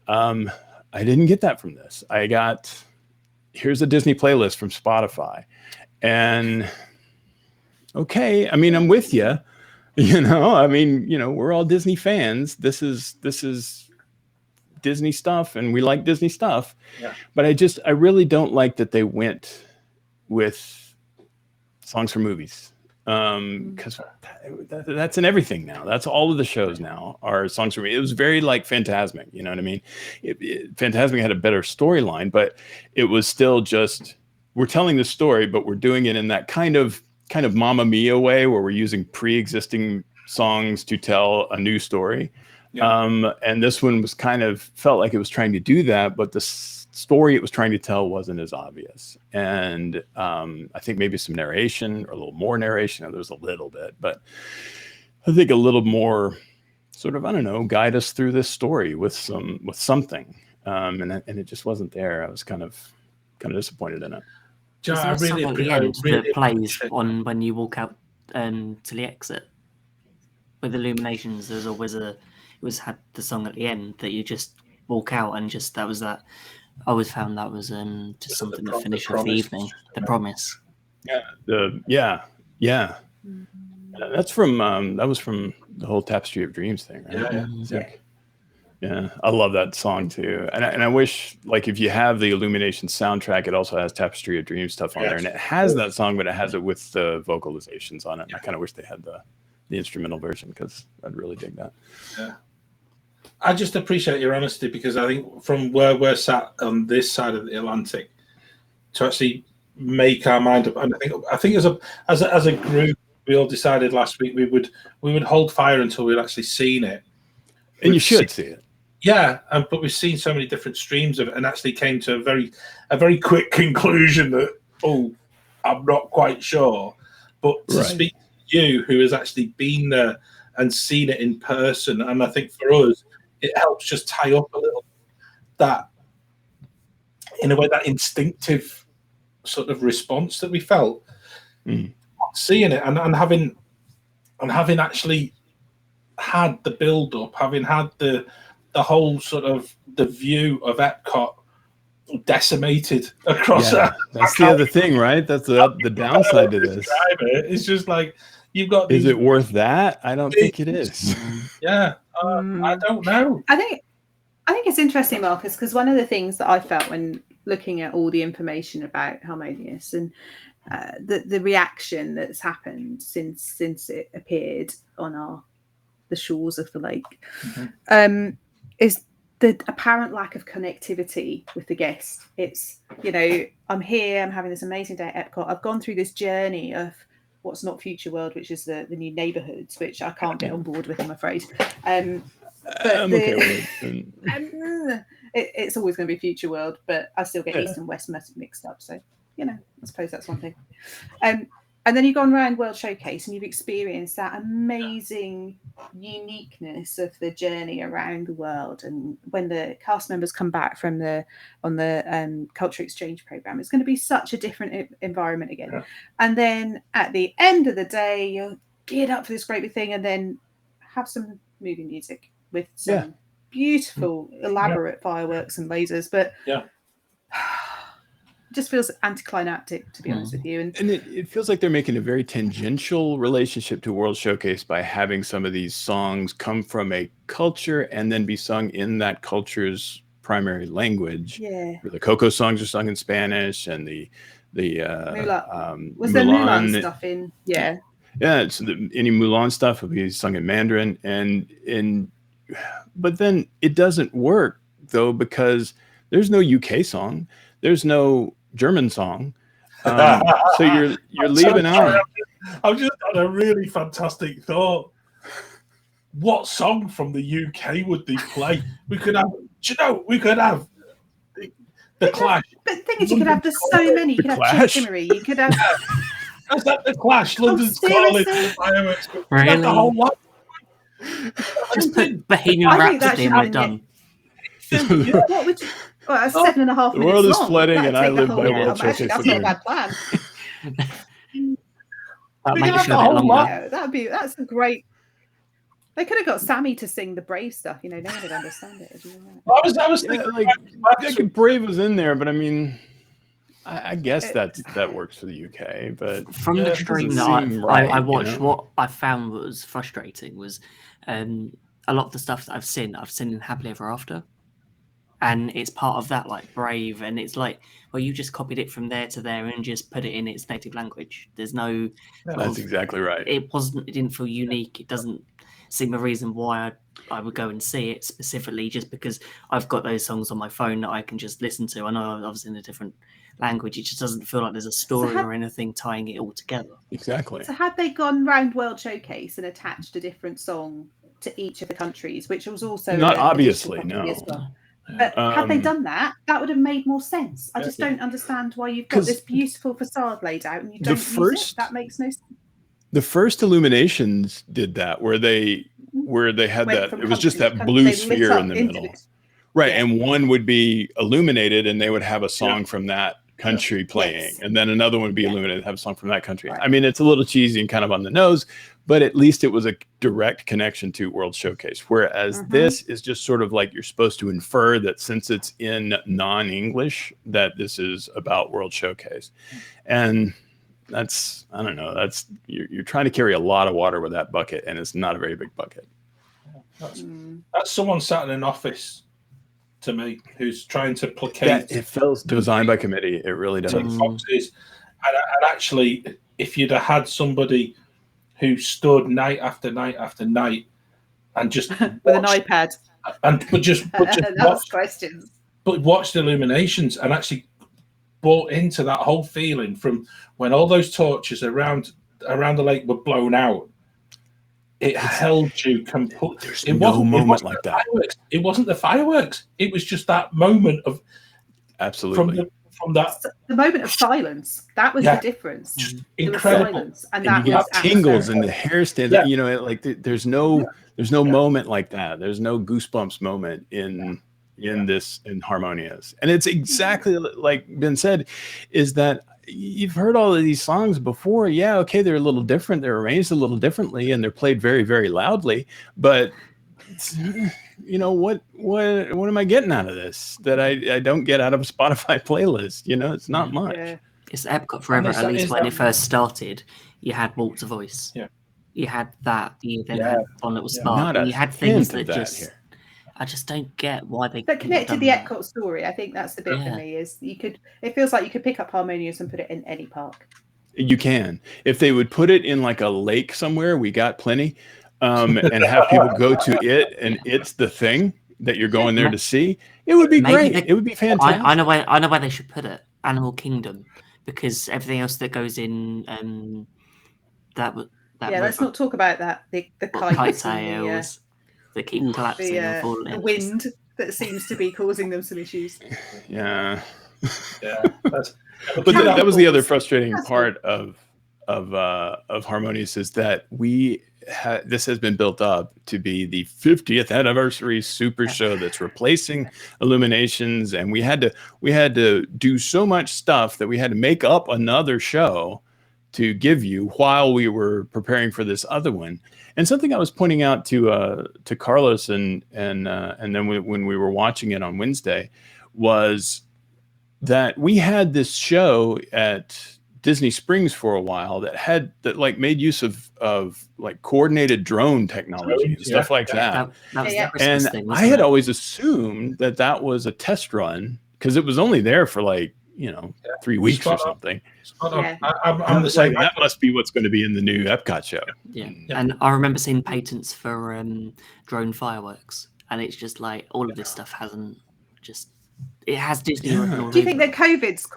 I didn't get that from this. Here's a Disney playlist from Spotify, and okay, I'm with you. We're all Disney fans. This is Disney stuff, and we like Disney stuff. Yeah. But I really don't like that they went with songs from movies. Because that's in everything now. That's all of the shows now are songs from me. It was very like Fantasmic, you know what I mean? Fantasmic had a better storyline, but it was still just, we're telling the story, but we're doing it in that kind of Mamma Mia way, where we're using pre-existing songs to tell a new story. Yeah. And this one was felt like it was trying to do that, but the story it was trying to tell wasn't as obvious. And I think maybe some narration, or a little more narration. There's a little bit, but I think a little more sort of, I don't know, guide us through this story with something. And it just wasn't there. I was kind of disappointed in it.
Is there a song at the end that plays on when you walk out to the exit? with Illuminations, there's always had the song at the end that you just walk out and just that was that. I always found that was just something to finish off the evening. The Promise.
Yeah. That's from that was from the whole Tapestry of Dreams thing, right? Yeah, I love that song too, and I wish, like, if you have the Illumination soundtrack, it also has Tapestry of Dreams stuff on there, and it has that song, but it has it with the vocalizations on it. I kind of wish they had the instrumental version, because I'd really dig that.
Yeah, I just appreciate your honesty, because I think from where we're sat on this side of the Atlantic, to actually make our mind up, and I think as a group, we all decided last week we would hold fire until we'd actually seen it.
And you should see it.
Yeah, but we've seen so many different streams of it, and actually came to a very quick conclusion that, I'm not quite sure. But to speak to you, who has actually been there and seen it in person, and I think for us, it helps just tie up a little that, in a way, that instinctive sort of response that we felt seeing it, and having actually had the build up, having had the whole sort of the view of Epcot decimated across
that's the other thing, right? That's the downside to this.
It's just like you've got
is it worth that? I don't think it is.
I don't know.
I think it's interesting, Marcus, because one of the things that I felt when looking at all the information about HarmonioUS and the reaction that's happened since it appeared on the shores of the lake, is the apparent lack of connectivity with the guest. It's, I'm here, I'm having this amazing day at Epcot. I've gone through this journey of what's not Future World, which is the new neighborhoods, which I can't get on board with, I'm afraid. But
I'm okay with it.
It's always going to be Future World, but I still get East and West mixed up. So, I suppose that's one thing. And then you've gone around World Showcase and you've experienced that amazing uniqueness of the journey around the world. And when the cast members come back on the culture exchange program, it's going to be such a different environment again. Yeah. And then at the end of the day, you'll geared up for this great big thing, and then have some movie music with some beautiful, elaborate fireworks and lasers. But just feels anticlimactic, to be honest with you.
And it feels like they're making a very tangential relationship to World Showcase by having some of these songs come from a culture and then be sung in that culture's primary language. Yeah. The Coco songs are sung in Spanish, and the
Mulan. Was there Mulan stuff in? Yeah.
Yeah, it's any Mulan stuff will be sung in Mandarin, but then it doesn't work though, because there's no UK song, there's no German song, so you're leaving out.
I've just had a really fantastic thought. What song from the UK would they play? We could have, the Clash.
But the thing is, you could have so many. You could have Jim Timmery. You could have.
Is that the Clash? London's Calling. Fireworks.
Really?
That's the whole lot.
Just put Bohemian Rhapsody and we're done.
What would you? Well, that's 7.5 minutes.
The world is
long.
flooding, and I live by World Showcase.
That's not a bad plan.
That makes it a bit longer.
Yeah, that's a great. They could have got Sammy to sing the Brave stuff. No one would understand it.
I was thinking,
like Brave was in there, but I mean, I guess that works for the UK. But
from the stream that I watched, what I found was frustrating was a lot of the stuff that I've seen in Happily Ever After. And it's part of that, like Brave, and it's like, well, you just copied it from there to there and just put it in its native language. There's no.
That's exactly right.
It didn't feel unique. It doesn't seem a reason why I would go and see it specifically, just because I've got those songs on my phone that I can just listen to. I know I was in a different language. It just doesn't feel like there's a story or anything tying it all together.
Exactly.
So had they gone round World Showcase and attached a different song to each of the countries, which was also
not obviously no.
As well. But had they done that, that would have made more sense. I just don't understand why you've got this beautiful facade laid out and you don't use it. That makes no sense.
The first Illuminations did that, where they had that. It was just that blue sphere in the middle, right? Yeah. And one would be illuminated, and they would have a song from that country playing,
Yes.
and then another one would be Illuminated, have a song from that country. I mean, it's a little cheesy and kind of on the nose, but at least it was a direct connection to World Showcase. Whereas this is just sort of like you're supposed to infer that since it's in non-English, that this is about World Showcase. And that's, I don't know, that's you're trying to carry a lot of water with that bucket, and it's not a very big bucket.
That's someone sat in an office to me who's trying to placate.
It feels designed by committee. It really does.
Boxes. And actually, if you'd have had somebody who stood night after night after night and just
with an iPad
and just
ask questions,
but watched Illuminations and actually bought into that whole feeling from when all those torches around the lake were blown out. It held you completely.
There's no moment like that.
It wasn't the fireworks. It was just that moment of
absolutely
from that
the moment of silence. That was the difference.
Just incredible.
Silence, and
that
you
was tingles and the hair stand.
Yeah.
You know, like there's no moment like that. There's no goosebumps moment in this in Harmonious, and it's exactly like Ben said, is that. You've heard all of these songs before. Yeah, okay, they're a little different. They're arranged a little differently, and they're played very, very loudly. But you know what am I getting out of this that I don't get out of a Spotify playlist? You know, it's not much.
Yeah.
It's Epcot Forever. At least when it first started, you had Walt's voice.
Yeah,
you had that. You then had One Little Spark.
And
you had things that
just.
Here. I just don't get why they.
That connected the Epcot story. I think that's the bit for me. Is it feels like you could pick up Harmonious and put it in any park.
You can, if they would put it in like a lake somewhere. We got plenty, and have people go to it, and it's the thing that you're going there to see. It would be great. It would be fantastic.
I know where they should put it. Animal Kingdom, because everything else that goes in
let's not talk about that. The kite
tails. That keep collapsing and falling.
The wind that seems to be causing them some issues.
Yeah.
But
that was the other frustrating part of Harmonious is that this has been built up to be the 50th anniversary super show that's replacing Illuminations, and we had to do so much stuff that we had to make up another show to give you while we were preparing for this other one. And something I was pointing out to Carlos and then when we were watching it on Wednesday was that we had this show at Disney Springs for a while that like made use of like coordinated drone technology and stuff like that. And I had always assumed that was a test run because it was only there for like 3 weeks or something.
I'm the same.
That must be what's going to be in the new Epcot show.
Yeah. And I remember seeing patents for drone fireworks, and it's just like all of this stuff it has Disney.
Do you think that COVID's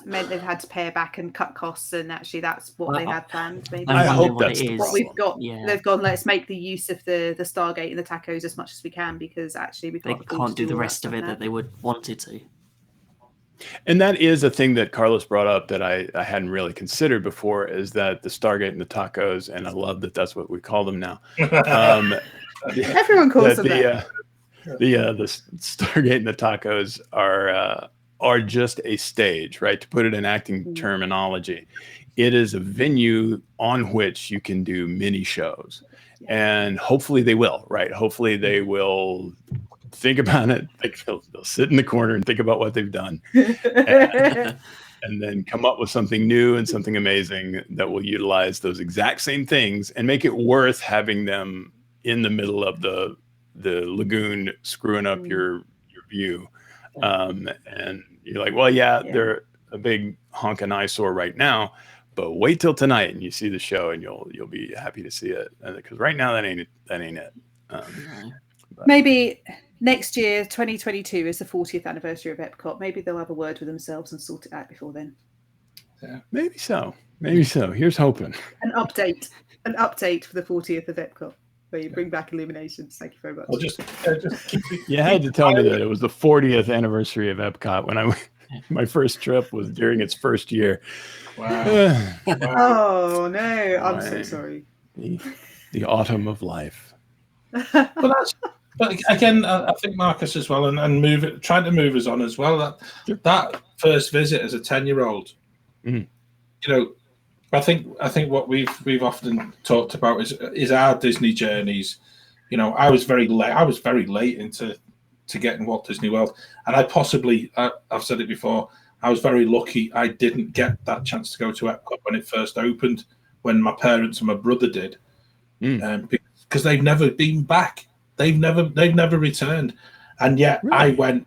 meant they've had to pay back and cut costs, and actually that's what they had planned? Maybe
I hope that's
what we've got. Yeah. They've gone. Let's make the use of the Stargate and the tacos as much as we can, because actually they
can't do the rest of it that they would wanted to.
And that is a thing that Carlos brought up that I hadn't really considered before, is that the Stargate and the tacos, and I love that that's what we call them now.
Everyone calls them that.
The Stargate and the tacos are just a stage, right? To put it in acting terminology, it is a venue on which you can do mini shows, and hopefully they will, right? Hopefully they will think about it. They'll sit in the corner and think about what they've done, and then come up with something new and something amazing that will utilize those exact same things and make it worth having them in the middle of the lagoon screwing up your view. And you're like, well, they're a big honking eyesore right now, but wait till tonight and you see the show and you'll be happy to see it, because right now that ain't it.
Maybe next year, 2022, is the 40th anniversary of Epcot. Maybe they'll have a word with themselves and sort it out before then.
Yeah, maybe so. Here's hoping.
An update for the 40th of Epcot, where you bring back Illuminations. Thank you very much.
You had to tell me that it was the 40th anniversary of Epcot when my first trip was during its first year.
Wow.
Oh no, I'm so sorry.
The autumn of life.
But But again, I think Marcus as well, and trying to move us on as well. That first visit as a 10-year-old,
Mhm.
you know, I think what we've often talked about is our Disney journeys. You know, I was very late into getting Walt Disney World, and I've said it before, I was very lucky I didn't get that chance to go to Epcot when it first opened, when my parents and my brother did, because they've never been back. They've never returned, and yet
Really?
I went.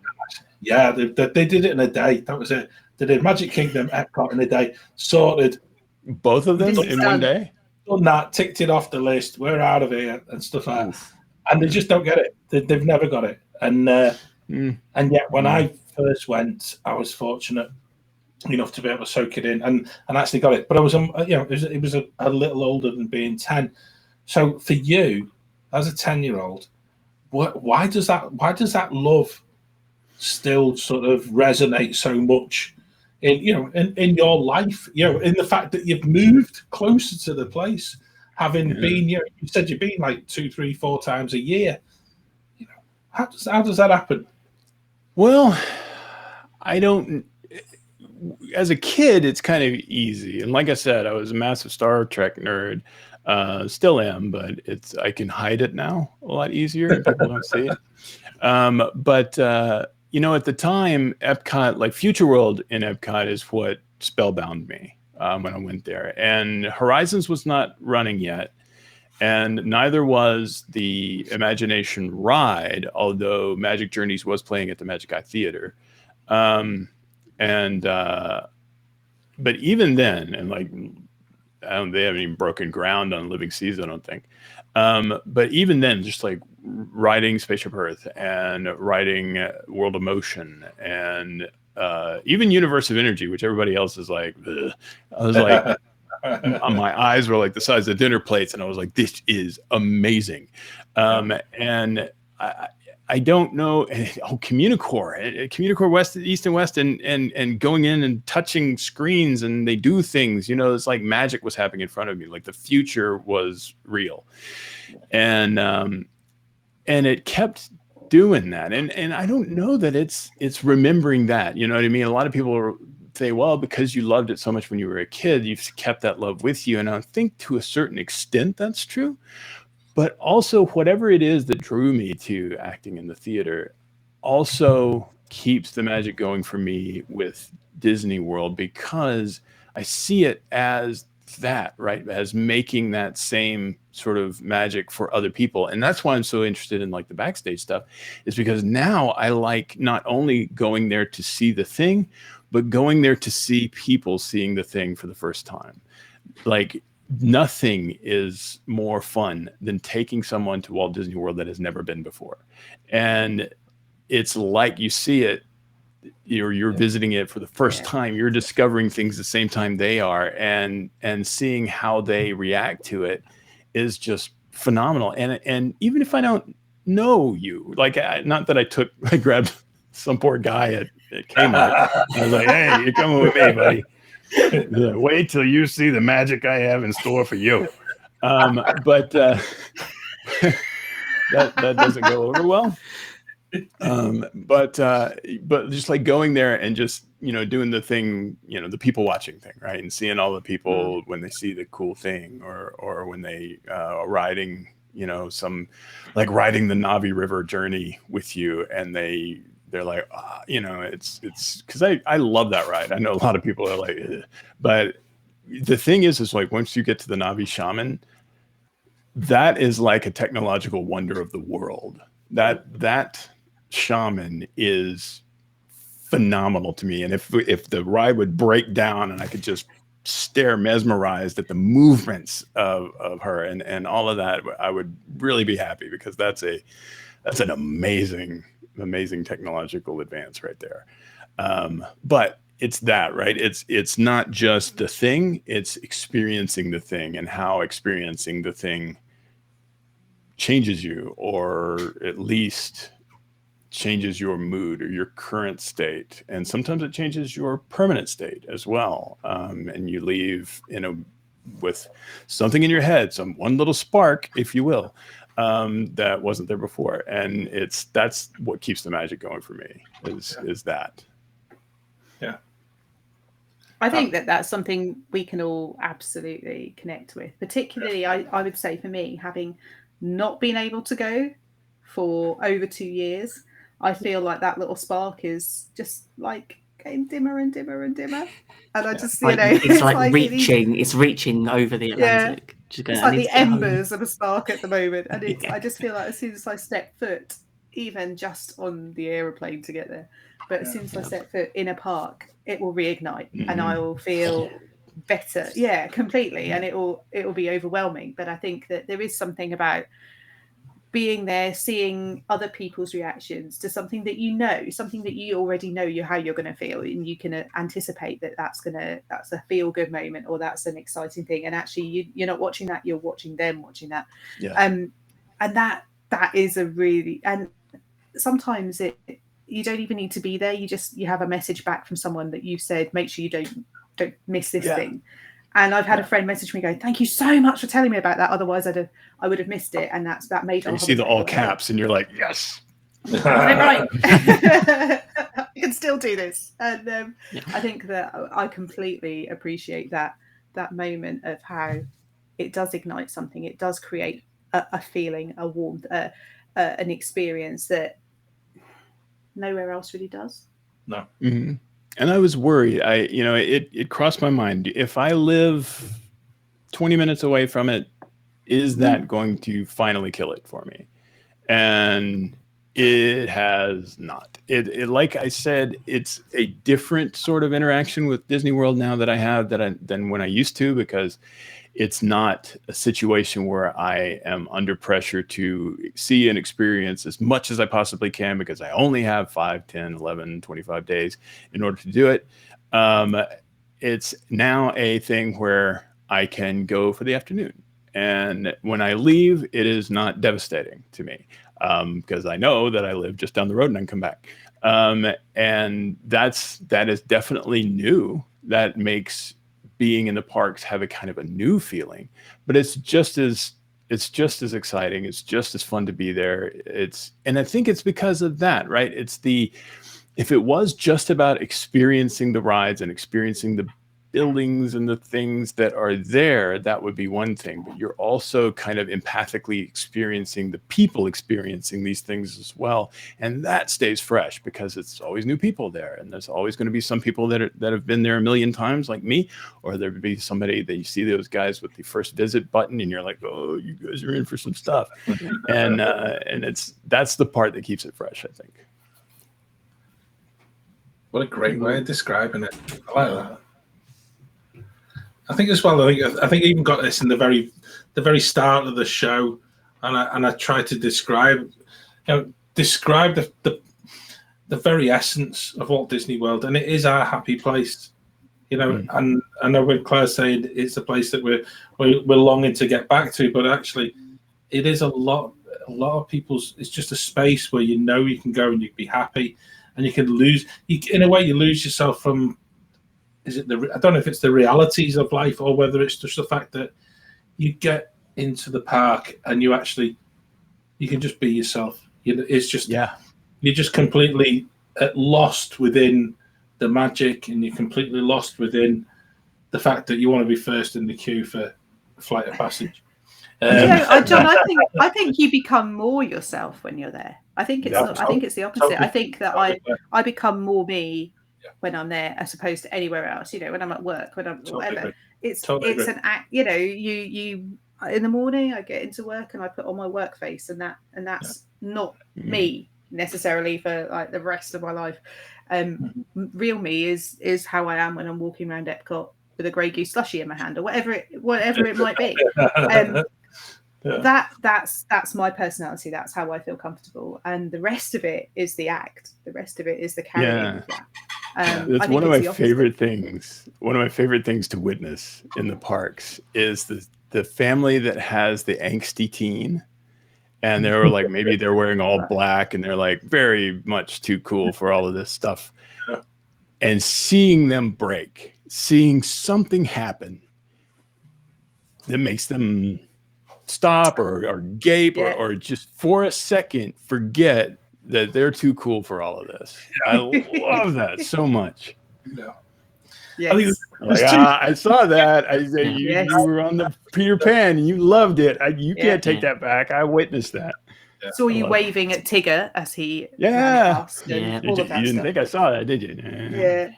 Yeah, they did it in a day. That was it. They did Magic Kingdom, Epcot in a day, sorted.
Both of them in one day?
Done that, ticked it off the list. We're out of here and stuff like that. And they just don't get it. They've never got it. And yet, when I first went, I was fortunate enough to be able to soak it in and actually got it. But I was, it was a little older than being 10. So for you, as a 10-year-old, why does that love still sort of resonate so much in your life, in the fact that you've moved closer to the place, having been, you said you've been like 2, 3, 4 times a year. How does that happen?
Well, I don't. As a kid, it's kind of easy, and like I said, I was a massive Star Trek nerd. Still am, but I can hide it now a lot easier, and people don't see it. But at the time, Epcot, like Future World in Epcot, is what spellbound me when I went there. And Horizons was not running yet, and neither was the Imagination ride, although Magic Journeys was playing at the Magic Eye Theater. But even then, and like, they haven't even broken ground on Living Seas, I don't think. But even then, just like riding Spaceship Earth and riding World of Motion and even Universe of Energy, which everybody else is like, ugh. I was like, my eyes were like the size of dinner plates, and I was like, this is amazing. And I don't know. Communicore West, East and West, and going in and touching screens, and they do things. It's like magic was happening in front of me. Like the future was real, and it kept doing that. And I don't know that it's remembering that. You know what I mean? A lot of people say, well, because you loved it so much when you were a kid, you've kept that love with you. And I think to a certain extent that's true. But also, whatever it is that drew me to acting in the theater also keeps the magic going for me with Disney World, because I see it as that, right? As making that same sort of magic for other people. And that's why I'm so interested in like the backstage stuff, is because now I like not only going there to see the thing, but going there to see people seeing the thing for the first time. Like, nothing is more fun than taking someone to Walt Disney World that has never been before. And it's like you see it, you're visiting it for the first time, you're discovering things the same time they are, and seeing how they react to it is just phenomenal. And even if I don't know you, like, not that I grabbed some poor guy at Kmart. I was like, hey, you're coming with me, buddy. Wait till you see the magic I have in store for you. But that doesn't go over well. But just like going there and just, doing the thing, the people watching thing, right? And seeing all the people when they see the cool thing, or when they are riding, riding the Navi River journey with you, and they're like, it's because I love that ride. I know a lot of people are like, ugh. But the thing is like, once you get to the Navi Shaman, that is like a technological wonder of the world. That shaman is phenomenal to me. And if the ride would break down and I could just stare mesmerized at the movements of her and all of that, I would really be happy, because that's an amazing technological advance right there. But it's that, right? It's not just the thing, it's experiencing the thing, and how experiencing the thing changes you, or at least changes your mood or your current state. And sometimes it changes your permanent state as well. And you leave with something in your head, one little spark, if you will, that wasn't there before, and that's what keeps the magic going for me. Is that?
Yeah.
I think that's something we can all absolutely connect with. Particularly, I would say for me, having not been able to go for over 2 years, I feel like that little spark is just like getting dimmer and dimmer and dimmer. And I just,
it's like reaching. It's reaching over the Atlantic.
It's like the embers of a spark at the moment. And I just feel like as soon as I step foot, even just on the aeroplane to get there, but as soon as I set foot in a park, it will reignite and I will feel better. Yeah, completely. And it will be overwhelming. But I think that there is something about being there, seeing other people's reactions to something that something that you already know how you're going to feel, and you can anticipate that's a feel good moment, or that's an exciting thing. And actually, you're not watching that; you're watching them watching that.
Yeah.
And that is a really, and sometimes you don't even need to be there. You have a message back from someone that you said, make sure you don't miss this thing. And I've had a friend message me going, "Thank you so much for telling me about that. Otherwise, I would have missed it." And that made.
And you see the all caps, and you're like, "Yes,
right. I can still do this." And I think that I completely appreciate that moment of how it does ignite something. It does create a feeling, a warmth, an experience that nowhere else really does.
No.
Mm-hmm. And I was worried. It crossed my mind. If I live 20 minutes away from it, is that going to finally kill it for me? And it has not. It like I said, it's a different sort of interaction with Disney World now that I have than when I used to, because it's not a situation where I am under pressure to see and experience as much as I possibly can, because I only have 5, 10, 11, 25 days in order to do it. It's now a thing where I can go for the afternoon. And when I leave, it is not devastating to me, because I know that I live just down the road and I can come back. And that is definitely new. That makes being in the parks have a kind of a new feeling, but it's just as exciting. It's just as fun to be there. And I think it's because of that, right? If it was just about experiencing the rides and experiencing the buildings and the things that are there, that would be one thing, but you're also kind of empathically experiencing the people experiencing these things as well. And that stays fresh because it's always new people there. And there's always going to be some people that have been there a million times like me, or there would be somebody that you see those guys with the first visit button and you're like, oh, you guys are in for some stuff. And that's the part that keeps it fresh, I think.
What a great way of describing it. I like that. I think as well. I think I even got this in the very start of the show, and I tried to describe the very essence of Walt Disney World, and it is our happy place, And I know when Claire's saying it's a place that we're longing to get back to, but actually, it is a lot of people's. It's just a space where you can go and you can be happy, and you can lose. In a way, you lose yourself from. I don't know if it's the realities of life or whether it's just the fact that you get into the park and you can just be yourself. It's just you're just completely lost within the magic, and you're completely lost within the fact that you want to be first in the queue for a flight of passage.
John, I think you become more yourself when you're there. I think it's I think it's the opposite. Totally. I think that I become more me when I'm there as opposed to anywhere else. When I'm at work, when I'm whatever. It's an act. You in the morning I get into work and I put on my work face, and that's not me necessarily for like the rest of my life. Real me is how I am when I'm walking around Epcot with a Grey Goose slushie in my hand or whatever it might be. That's my personality. That's how I feel comfortable, and the rest of it is the act. The rest of it is the carrying of that.
That's one of my favorite things. One of my favorite things to witness in the parks is the family that has the angsty teen, and they're like, maybe they're wearing all black and they're like very much too cool for all of this stuff, and seeing them break, seeing something happen that makes them stop or gape or just for a second forget that they're too cool for all of this. I love that so much.
Yeah.
Yes.
I saw that. I said you were on the Peter Pan and you loved it. You can't take that back. I witnessed that.
Yeah.
Saw you waving at Tigger as he ran past.
Yeah.
All of that
you didn't
stuff.
think I saw that, did you?
Yeah.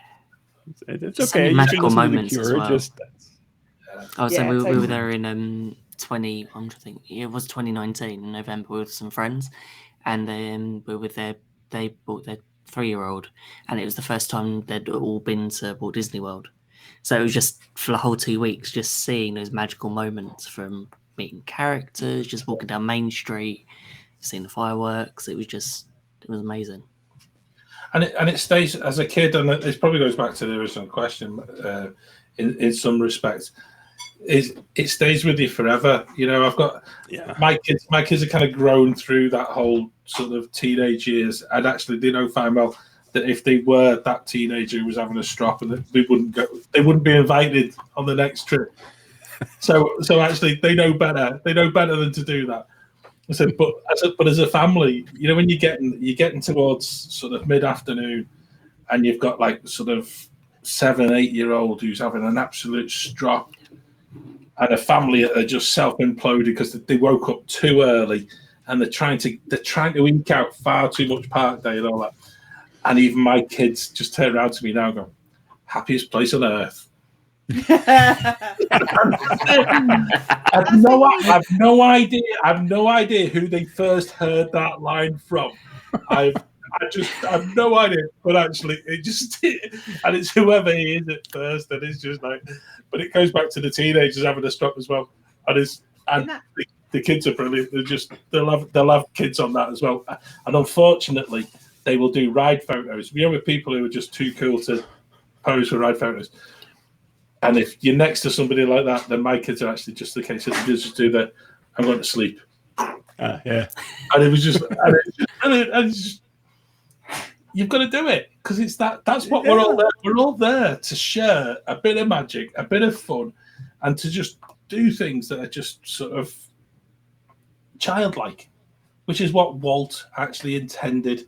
It's
So
okay.
many
You can
magical
listen to The
moments as
Cure.
well. I was saying we
totally.
were there in I'm trying to think it was 2019 in November with some friends, and then we were there. They brought their 3-year-old, and it was the first time they'd all been to Walt Disney World. So it was just for the whole 2 weeks, just seeing those magical moments from meeting characters, just walking down Main Street, seeing the fireworks. It was amazing.
And it stays as a kid, and it probably goes back to the original question. In some respects, it stays with you forever. You know, I've got my kids are kind of grown through that whole sort of teenage years, and actually they know fine well that if they were that teenager who was having a strop, and they wouldn't be invited on the next trip. So actually they know better than to do that. So, but as a family, you know, when you're getting towards sort of mid-afternoon, and you've got like sort of 7-8-year-old who's having an absolute strop, and a family that are just self-imploded because they woke up too early, and they're trying to eke out far too much park day and all that. And even my kids just turn around to me now and go, "Happiest place on earth." I've no idea who they first heard that line from. I've no idea, but actually and it's whoever he is at first, and it's just like, but it goes back to the teenagers having a strop as well, and the kids are brilliant. They'll have kids on that as well, and unfortunately, they will do ride photos. You know, with people who are just too cool to pose for ride photos. And if you're next to somebody like that, then my kids are actually just the case that they just do the "I'm going to sleep."
Yeah.
And it was just, you've got to do it because it's that's what we're all there. We're all there to share a bit of magic, a bit of fun, and to just do things that are just sort of childlike, which is what Walt actually intended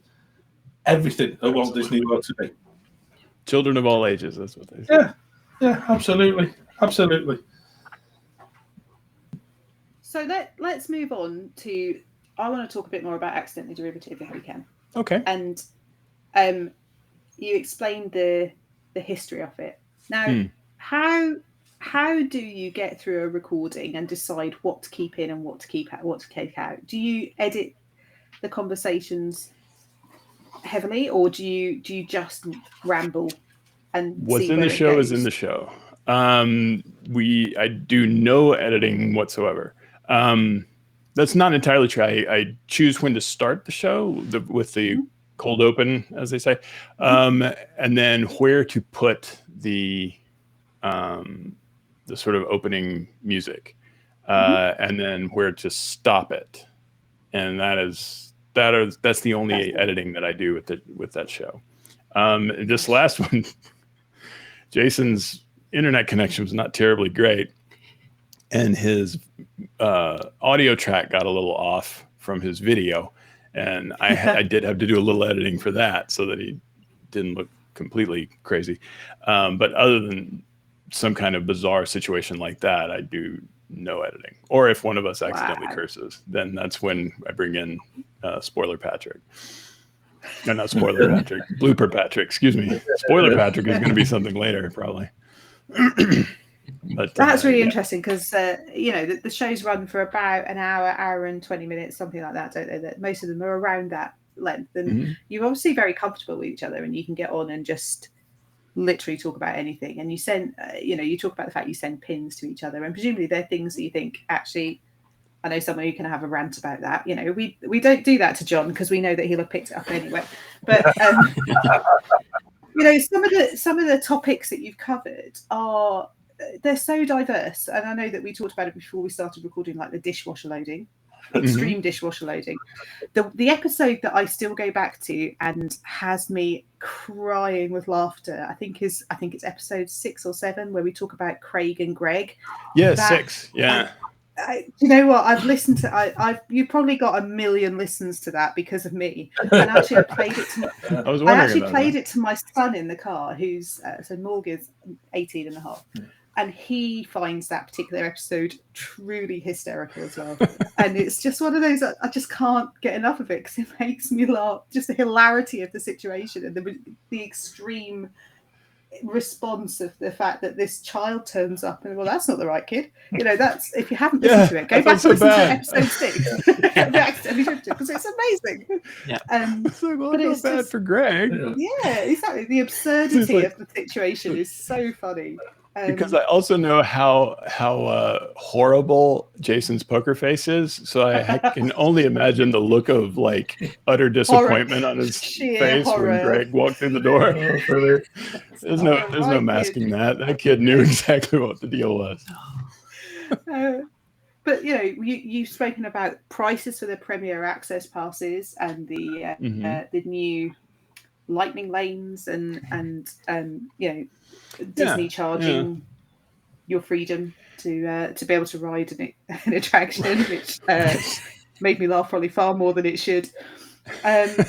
everything at Walt Disney World to be.
Children of all ages, that's what they say.
Yeah, absolutely.
So let's move on to. I want to talk a bit more about accidentally derivative if we can.
Okay.
And you explained the history of it. Now, how do you get through a recording and decide what to keep in and what to take out? Do you edit the conversations heavily, or do you just ramble? And
what's in the show is in the show. I do no editing whatsoever. That's not entirely true. I choose when to start the show with the cold open, as they say, and then where to put the sort of opening music, and then where to stop it. And that's the only editing that I do with that show. This last one, Jason's internet connection was not terribly great, and his audio track got a little off from his video, and I did have to do a little editing for that so that he didn't look completely crazy. But other than some kind of bizarre situation like that, I do no editing. Or if one of us accidentally curses, then that's when I bring in Spoiler Patrick. No, not Spoiler Patrick. Blooper Patrick, excuse me. Spoiler Patrick is going to be something later, probably. But
that's really interesting because the shows run for about an hour and 20 minutes, something like that, don't they? That most of them are around that length, and you're obviously very comfortable with each other, and you can get on and just literally talk about anything. And you send, you talk about the fact you send pins to each other, and presumably they're things that you think, actually, I know someone who can have a rant about that. We don't do that to John because we know that he'll have picked it up anyway. But some of the topics that you've covered they're so diverse, and I know that we talked about it before we started recording, like the dishwasher loading, extreme dishwasher loading. The episode that I still go back to and has me crying with laughter, I think it's episode 6 or 7, where we talk about Craig and Greg.
Yeah, 6. Yeah.
You know what? I've listened to. You probably got 1 million listens to that because of me. And actually, I played it to. I actually played it to my son in the car, who's so Morgan's 18 and a half, and he finds that particular episode truly hysterical as well. And it's just one of those I just can't get enough of it because it makes me laugh. Just the hilarity of the situation and the extreme response of the fact that this child turns up and, well, that's not the right kid. You know, that's, if you haven't listened to it, go back and listen to episode 6 because it's amazing.
Yeah.
It's like, well, it's not bad for Greg.
Yeah, exactly. The absurdity of the situation is so funny.
Because I also know how horrible Jason's poker face is, so I can only imagine the look of like utter disappointment on his face when Greg walked through the door. There's no masking that. That kid knew exactly what the deal was.
But you know, you've spoken about prices for the Premier Access passes and the new lightning lanes and you know, Disney charging your freedom to be able to ride an attraction, which made me laugh probably far more than it should. To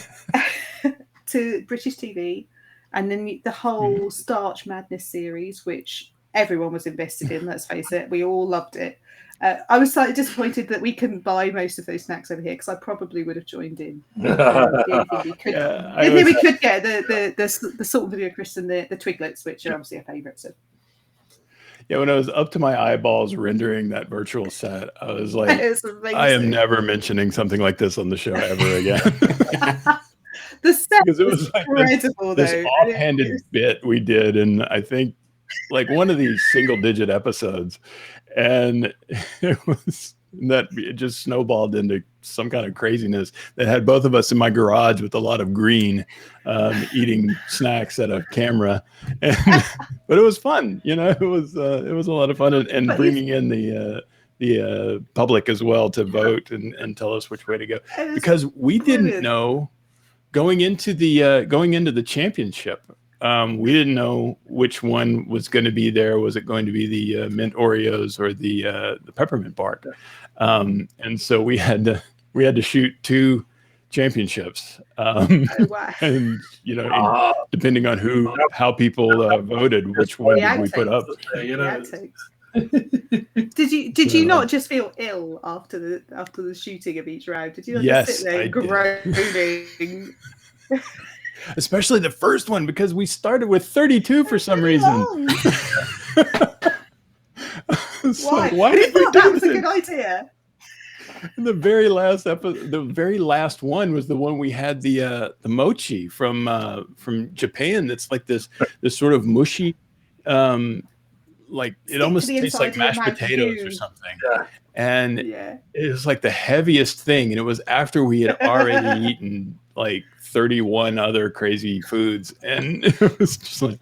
British TV, and then the whole Starch Madness series, which everyone was invested in. Let's face it, we all loved it. I was slightly disappointed that we couldn't buy most of those snacks over here because I probably would have joined in. The only thing we could get the salt and video crisps and the Twiglets, which are obviously a favourite. So.
Yeah, when I was up to my eyeballs rendering that virtual set, I was like, I am never mentioning something like this on the show ever again.
The set
because it was like this offhanded bit we did, and I think like one of these single-digit episodes, and it just snowballed into some kind of craziness that had both of us in my garage with a lot of green, eating snacks at a camera, but it was fun. You know, it was a lot of fun, and bringing in the public as well to vote and tell us which way to go, because we didn't know going into the championship. We didn't know which one was going to be there. Was it going to be the mint Oreos or the peppermint bark? And so we had to shoot 2 championships. And you know, depending on how people voted, which one did we put up?
You know.
Did you not just feel ill after the shooting of each round? Did you not just sit there groaning?
Especially the first one, because we started with 32 for some reason. Why did we do
that was a good idea?
And the very last one was the one we had the mochi from Japan. That's like this sort of mushy, like it almost tastes like mashed potatoes or something. Yeah. And it was like the heaviest thing, and it was after we had already eaten like 31 other crazy foods, and it was just like,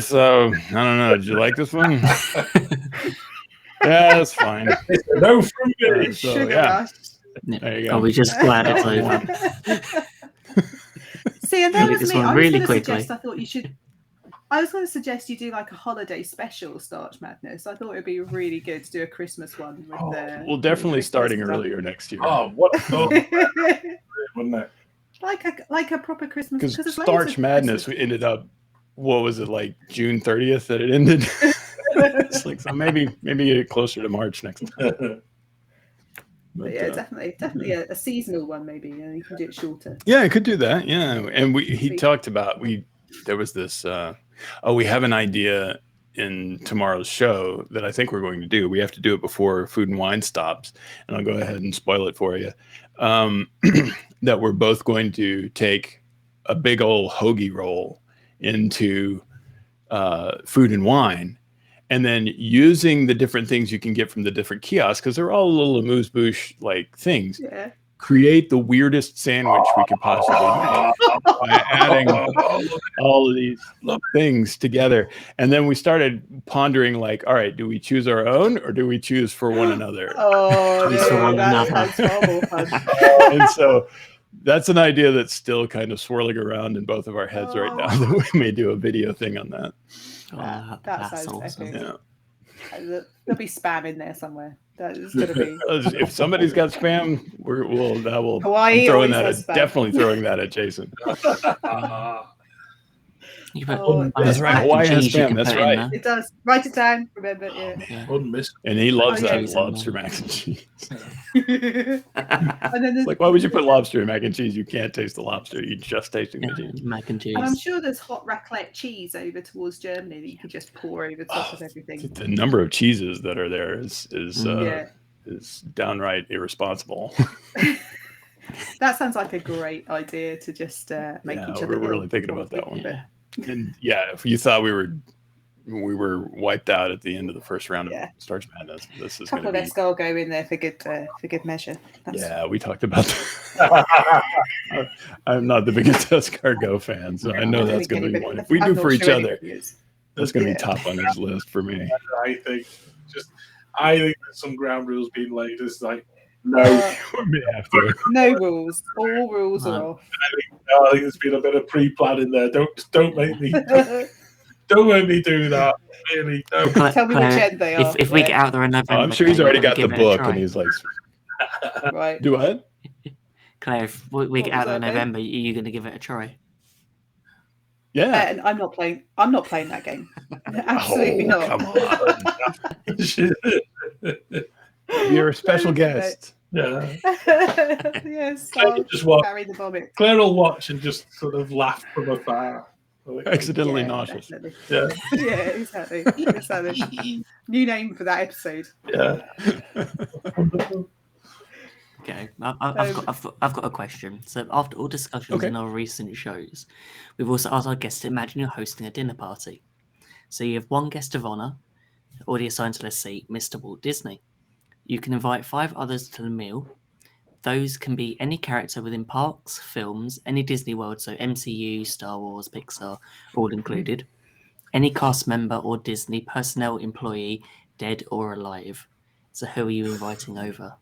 so I don't know, did you like this one? Yeah, that's fine.
No from me.
There you go.
Are we just glad it's over?
See, and that was
this
me.
one really quickly.
I was going to suggest you do like a holiday special Starch Madness. I thought it'd be really good to do a Christmas one.
Well, definitely starting earlier next year.
Oh, what a thought, wouldn't it?
Like a proper Christmas.
Because Starch Madness, we ended up, what was it, like June 30th that it ended? It's like, so maybe get it closer to March next time.
But yeah, definitely a seasonal one. Maybe you can do it shorter.
Yeah, I could do that. Yeah, and he talked about there was this. We have an idea in tomorrow's show that I think we're going to do. We have to do it before Food and Wine stops, and I'll go ahead and spoil it for you. That we're both going to take a big old hoagie roll into Food and Wine, and then using the different things you can get from the different kiosks, because they're all little amuse-bouche like things.
Yeah.
Create the weirdest sandwich we could possibly make by adding all of these things together. And then we started pondering, like, all right, do we choose our own or do we choose for one another?
Oh, that's horrible fun.
And so that's an idea that's still kind of swirling around in both of our heads right now, that we may do a video thing on that.
That sounds
awesome.
epic.
Yeah.
There'll be spam in there somewhere. That is going to be.
If somebody's got spam,
Hawaii
I'm
always has spam.
definitely throwing that at Jason.
You put,
That's right. Hawaii has spam. That's right.
It does. Write it down. Remember it.
Yeah.
And he loves that
yeah.
lobster mac and cheese.
And then
It's like, why would you put lobster in mac and cheese? You can't taste the lobster. You're just tasting the cheese.
Mac and cheese.
And I'm sure there's hot raclette cheese over towards Germany that you could just pour over top of everything.
The number of cheeses that are there is downright irresponsible.
That sounds like a great idea to just make each other.
We're really thinking about that one. And if you thought we were wiped out at the end of the first round of Starch Madness, this is
a couple of escargot in there for good measure.
We talked about that. I'm not the biggest escargot fan, so I know that's going to be one. If we do for each other, that's going to be top on his list for me.
I think that some ground rules being laid is like no,
no rules. All rules are off.
I think there's been a bit of pre-planning there. Don't make me don't make me do that. Really, no.
Tell me which end they are.
If we get out there in November,
I'm sure he's already got the book, and he's like,
right.
Do what?
Claire, if we get out there in November, are you going to give it a try?
Yeah.
And I'm not playing that game. Absolutely not.
Come on. You're a special guest.
Yeah.
Yes.
Claire just watch.
Carry the vomit.
Claire will watch and just sort of laugh from afar.
Accidentally nauseous.
Definitely.
Yeah.
Yeah, exactly. New name for that episode.
Yeah.
Okay, I've got a question. So after all discussions in our recent shows, we've also asked our guests to imagine you're hosting a dinner party. So you have one guest of honor, already assigned to their seat, Mr. Walt Disney. You can invite 5 others to the meal. Those can be any character within parks, films, any Disney World, so MCU, Star Wars, Pixar, all included. Any cast member or Disney personnel employee, dead or alive. So who are you inviting over?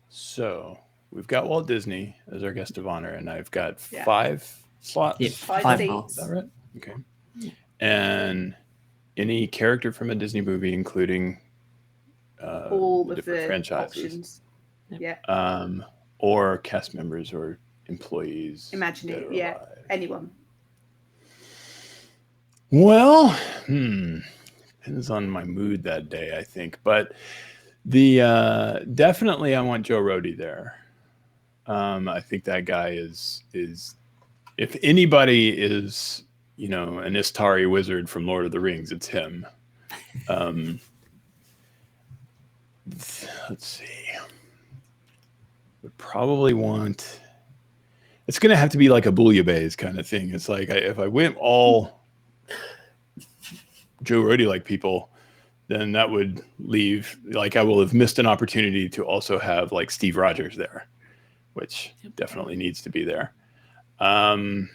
So we've got Walt Disney as our guest of honor, and I've got 5 slots.
Yeah, 5 seats.
Is that right? Okay. And any character from a Disney movie, including
all of
different
the
franchises.
Options. Yeah.
Or cast members or employees.
Imagine it. Yeah.
Alive.
Anyone.
Well, depends on my mood that day, I think. But the definitely I want Joe Rohde there. I think that guy is if anybody is, an Istari wizard from Lord of the Rings, it's him. Let's see. Would probably want. It's going to have to be like a bouillabaisse kind of thing. It's like if I went all Joe Rohde like people, then that would leave I will have missed an opportunity to also have like Steve Rogers there, which definitely needs to be there. Wow.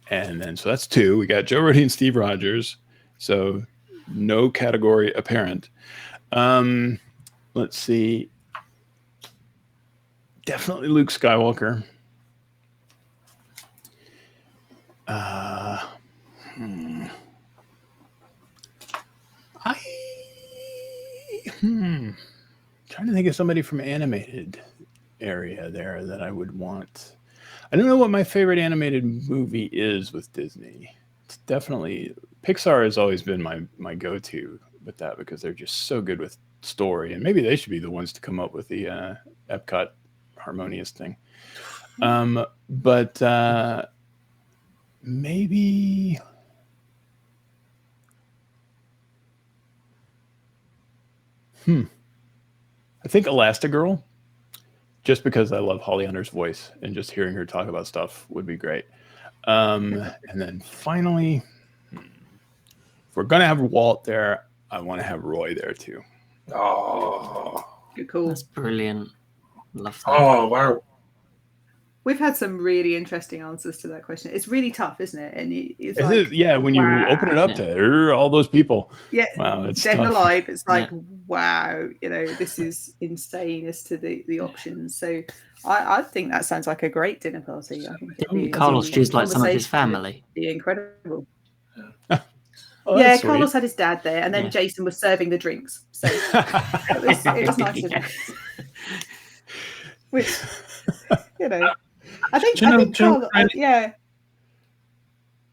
And then so that's 2. We got Joe Rohde and Steve Rogers. So no category apparent. Let's see. Definitely Luke Skywalker. Trying to think of somebody from animated area there that I would want. I don't know what my favorite animated movie is with Disney. It's definitely Pixar has always been my go-to with that because they're just so good with story, and maybe they should be the ones to come up with the Epcot Harmonious thing. But maybe. I think Elastigirl, just because I love Holly Hunter's voice and just hearing her talk about stuff would be great. And then finally, if we're going to have Walt there, I want to have Roy there too.
Oh,
cool.
That's brilliant. Love that.
Oh, wow.
We've had some really interesting answers to that question. It's really tough, isn't it? And it's
when you open it up to all those people.
Yeah,
wow, it's
dead and
tough.
alive. It's like, wow, this is insane as to the options. So I think that sounds like a great dinner party. I think
Carlos choose like some of his family.
Be incredible.
Oh,
yeah,
that's
Carlos
sweet.
had his dad there, and then
Yeah.
Jason was serving the drinks. So it was nice of him. Which, you know, I think Carlos, yeah.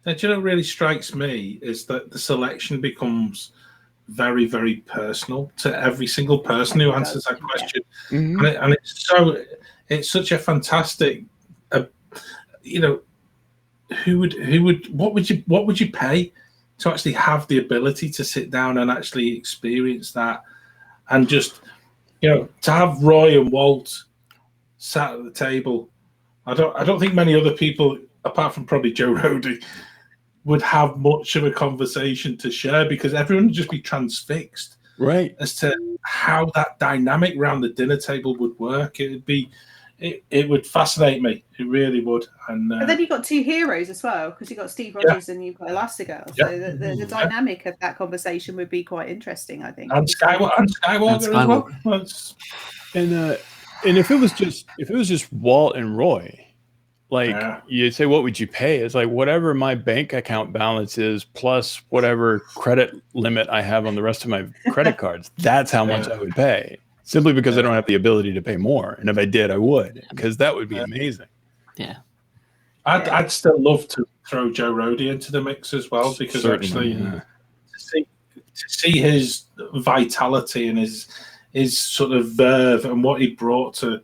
Do you know what really strikes me is that the selection becomes very, very personal to every single person who answers that question, and it's such a fantastic, you know, what would you pay to actually have the ability to sit down and actually experience that, and just, you know, to have Roy and Walt sat at the table. I don't think many other people, apart from probably Joe Rody, would have much of a conversation to share, because everyone would just be transfixed,
right,
as to how that dynamic around the dinner table would work. It would fascinate me. It really would. And
then you've got two heroes as well, because you've got Steve Rogers and you've got Elastigirl. So the dynamic of that conversation would be quite interesting, I think.
And Skywalker as well.
And if it was just Walt and Roy, like you say, what would you pay? It's like whatever my bank account balance is plus whatever credit limit I have on the rest of my credit cards. That's how much I would pay, simply because I don't have the ability to pay more. And if I did, I would, because that would be amazing.
Yeah,
I'd still love to throw Joe Rody into the mix as well, because actually to see his vitality and his sort of verve and what he brought to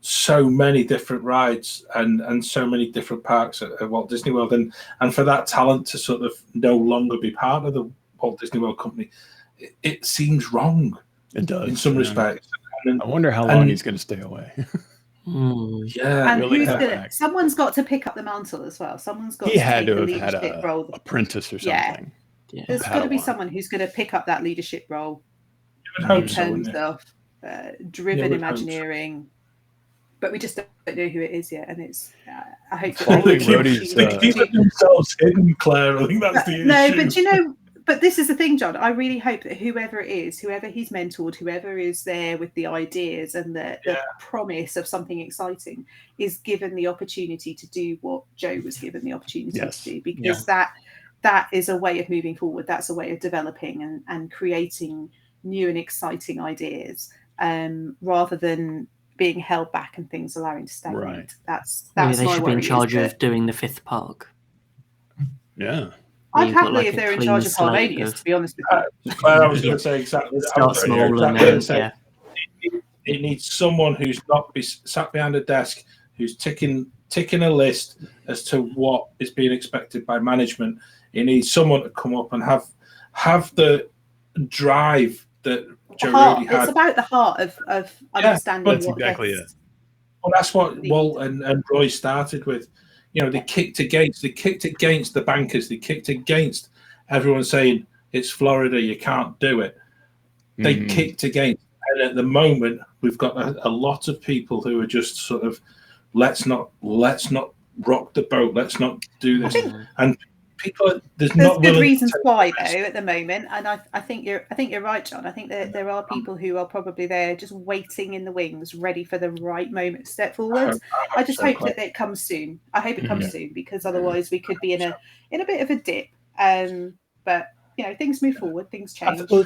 so many different rides and so many different parks at Walt Disney World, and for that talent to sort of no longer be part of the Walt Disney World company, it seems wrong.
It does
in some respects.
I wonder how long he's going to stay away.
And
really
someone's got to pick up the mantle as well. Someone's got
to
take
have
the leadership
had
role.
Apprentice or something.
Yeah. There's got to be someone who's going to pick up that leadership role
in
terms of driven Imagineering. But we just don't know who it is yet, and it's. I hope that
they keep themselves hidden, Claire. I think that's the issue.
No, but you know, but this is the thing, John. I really hope that whoever it is, whoever he's mentored, whoever is there with the ideas and the promise of something exciting, is given the opportunity to do what Joe was given the opportunity to do, because that is a way of moving forward. That's a way of developing and creating new and exciting ideas, rather than being held back and things allowing to stagnate.
Right.
That's
maybe they
my
should be in
worry,
charge of doing the fifth park.
Yeah.
I'd happily if they're in charge of HarmonioUS, to be honest with you.
I was going to say exactly.
Start small and then,
it needs someone who's not sat behind a desk, who's ticking a list as to what is being expected by management. It needs someone to come up and have the drive that Joe Rody had.
It's about the heart of understanding
that's exactly it.
Well, that's what Walt and Roy started with. You know, they kicked against the bankers. They kicked against everyone saying it's Florida, you can't do it. They kicked against, and at the moment we've got a lot of people who are just sort of let's not rock the boat. Let's not do this. And people, there's
good reasons why though at the moment, and I think you're right, John. I think that there are people who are probably there just waiting in the wings, ready for the right moment to step forward. I just hope that it comes soon. I hope it comes soon, because otherwise we could be in a bit of a dip. But you know, things move forward, things change.
Well,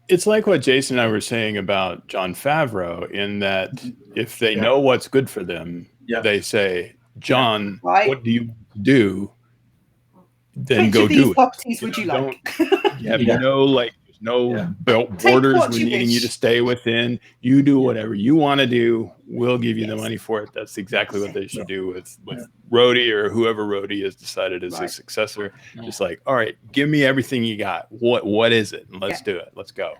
it's like what Jason and I were saying about Jon Favreau, in that if they know what's good for them, they say, John, what do you do? Then
which
go
of these
do it.
properties would you like?
There's no borders we're needing you to stay within. You do whatever you want to do. We'll give you the money for it. That's exactly what they should do with Rody, or whoever Rody has decided is his successor. Just like, all right, give me everything you got. What is it? And let's do it. Let's go.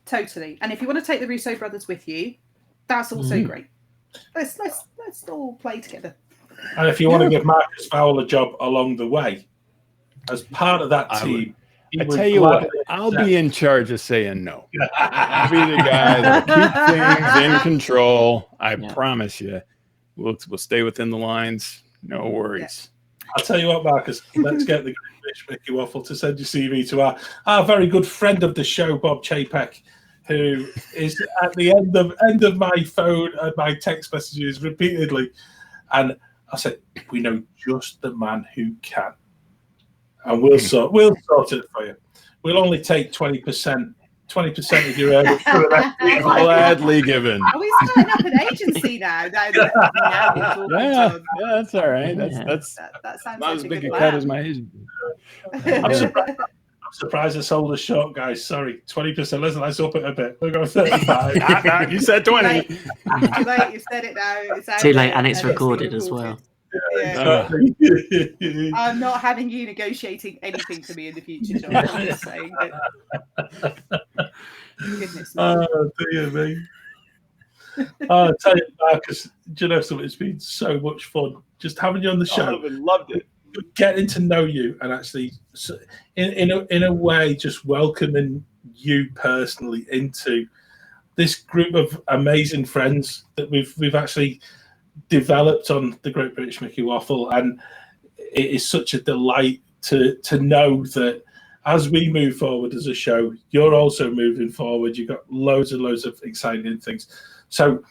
Totally. And if you want to take the Russo brothers with you, that's also great. Let's all play together.
And if you want to give Marcus Vowell a job along the way, as part of that team,
I tell you what, I'll be in charge of saying no. I'll be the guy that keep things in control. I promise you, we'll stay within the lines. No worries.
I'll tell you what, Marcus. Let's get the great bitch Mickey Waffle to send your CV to our very good friend of the show, Bob Chapek, who is at the end of my phone and my text messages repeatedly, and I said, we know just the man who can. and we'll sort it for you. We'll only take 20% of your earnings for the next week.
Gladly given.
Are we starting up an agency now? Now we're talking, John.
Yeah, that's all right.
Yeah.
That sounds
not
like
as
a
big
good
a cut
plan.
as my agent.
I'm surprised I sold us short, guys. Sorry, 20%. Let's up it a bit. We'll go 35.
You said 20.
Too late. You've said it now. It's out
Too late,
there,
and it's
being
recorded as well.
Yeah.
Exactly.
I'm not having you negotiating anything for me in the future, John. I'm just saying that. Goodness me.
Oh, dear me. I tell you, Marcus, do you know something? It's been so much fun just having you on the show.
Loved it.
Getting to know you and actually, in a way, just welcoming you personally into this group of amazing friends that we've actually developed on the Great British Mickey Waffle, and it is such a delight to know that as we move forward as a show, you're also moving forward. You've got loads and loads of exciting things. So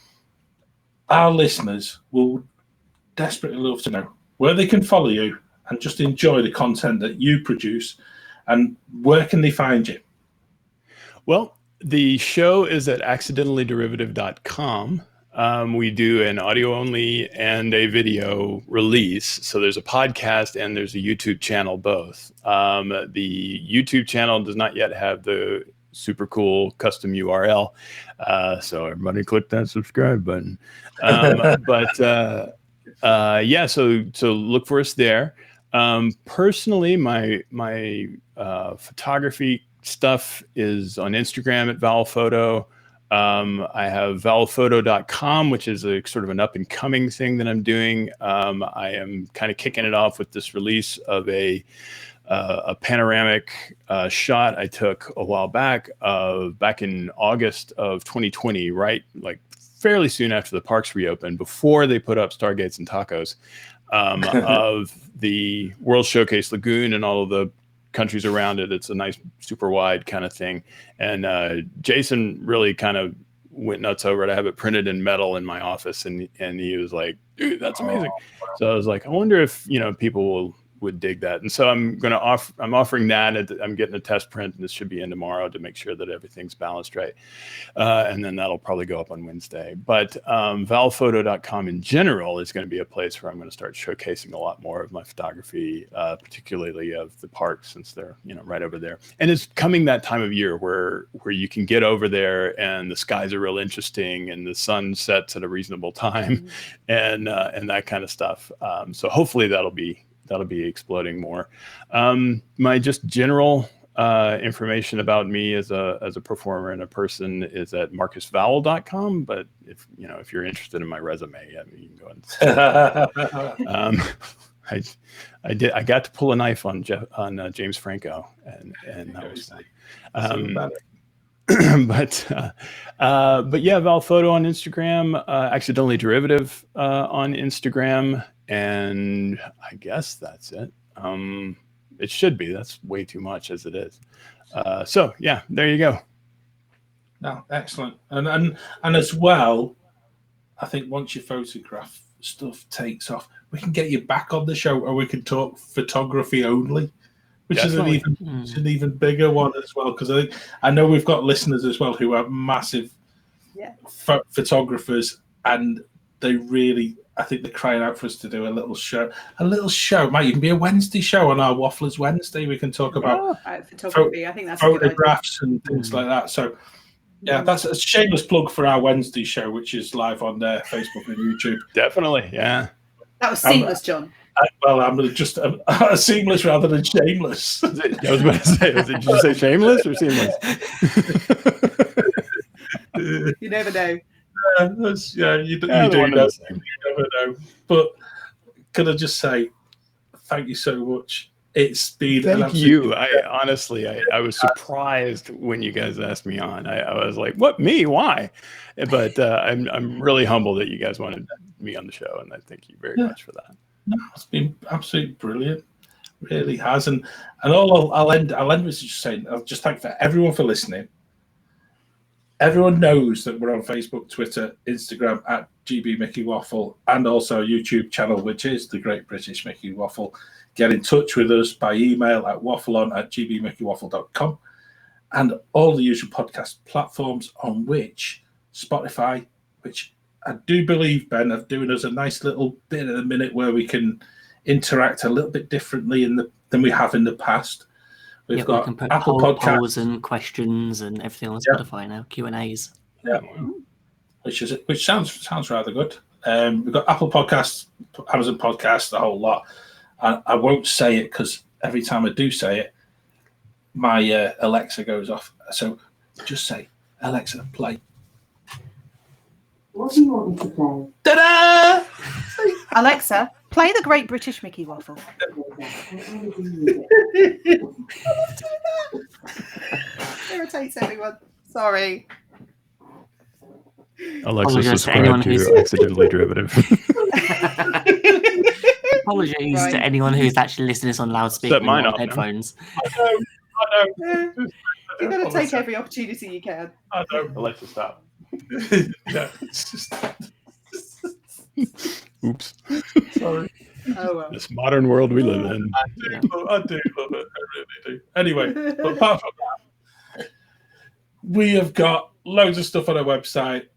our listeners will desperately love to know where they can follow you and just enjoy the content that you produce, and where can they find you?
Well, the show is at accidentallyderivative.com. We do an audio only and a video release. So there's a podcast and there's a YouTube channel, both. The YouTube channel does not yet have the super cool custom URL. So everybody click that subscribe button. So look for us there. Personally, my photography stuff is on Instagram at Vowell Photo. I have vowellphoto.com, which is a sort of an up and coming thing that I'm doing. I am kind of kicking it off with this release of a panoramic shot I took a while back in August of 2020, right? Like fairly soon after the parks reopened, before they put up Stargates and Tacos, of the World Showcase Lagoon and all of the countries around it. It's a nice super wide kind of thing. And Jason really kind of went nuts over it. I have it printed in metal in my office, and he was like, dude, that's amazing. So I was like, I wonder if, people would dig that. And so I'm offering that. I'm getting a test print, and this should be in tomorrow to make sure that everything's balanced right. And then that'll probably go up on Wednesday. But vowellphoto.com in general is going to be a place where I'm going to start showcasing a lot more of my photography, particularly of the parks, since they're, right over there. And it's coming that time of year where you can get over there and the skies are real interesting and the sun sets at a reasonable time, and that kind of stuff. So hopefully that'll be exploding more. My just general information about me as a performer and a person is at marcusvowell.com. But if you're interested in my resume, you can go and I got to pull a knife on James Franco, and that was fun. But yeah, Vowell Photo on Instagram, Accidentally Derivative on Instagram. And I guess that's it. It should be. That's way too much as it is. So yeah, there you go.
No, excellent. And as well, I think once your photograph stuff takes off, we can get you back on the show, or we can talk photography only, which Definitely. is an even bigger one as well. Because I know we've got listeners as well who are massive photographers, and they really, I think they're crying out for us to do a little show. It might even be a Wednesday show on our Wafflers Wednesday. We can talk about
photography. I think that's
photographs and things like that. So yeah, that's a shameless plug for our Wednesday show, which is live on their Facebook and YouTube.
Definitely, yeah.
That was seamless, John.
I'm just seamless rather than shameless.
I was about to say, did you say shameless or seamless?
You never know.
You do know. You never know. But can I just say, thank you so much. It's been
thank you. I honestly, I was surprised when you guys asked me on. I was like, "What, me? Why?" But I'm really humbled that you guys wanted me on the show, and I thank you very much for that.
No, it's been absolutely brilliant. It really has. And all I'll end with just saying, I'll just thank for everyone for listening. Everyone knows that we're on Facebook, Twitter, Instagram at GB Mickey Waffle, and also a YouTube channel, which is the Great British Mickey Waffle. Get in touch with us by email at waffleon@gbmickeywaffle.com, and all the usual podcast platforms, on which Spotify, which I do believe, Ben, are doing us a nice little bit at the minute where we can interact a little bit differently than we have in the past. We've got
we can put
Apple
polls
Podcasts
and questions and everything on Spotify now, Q&As.
Yeah, which sounds rather good. We've got Apple Podcasts, Amazon Podcasts, the whole lot. And I won't say it because every time I do say it, my Alexa goes off. So just say, Alexa, play.
What do you want me to play?
Ta-da!
Alexa, play the Great British Mickey Waffle. Irritates everyone. Sorry.
Alexa,
Apologies to
subscribe
anyone
to
who's-
Accidentally Derivative.
Apologies
Right.
to anyone who's actually listening to this on loudspeaker
Set
and
mine
not
off now.
headphones.
I know.
You've got to take every opportunity you can.
I know.
Alexa, stop.
Yeah, it's just
Oops.
sorry.
Oh well.
This modern world we live in.
I do love it. I really do. Anyway, but apart from that, we have got loads of stuff on our website.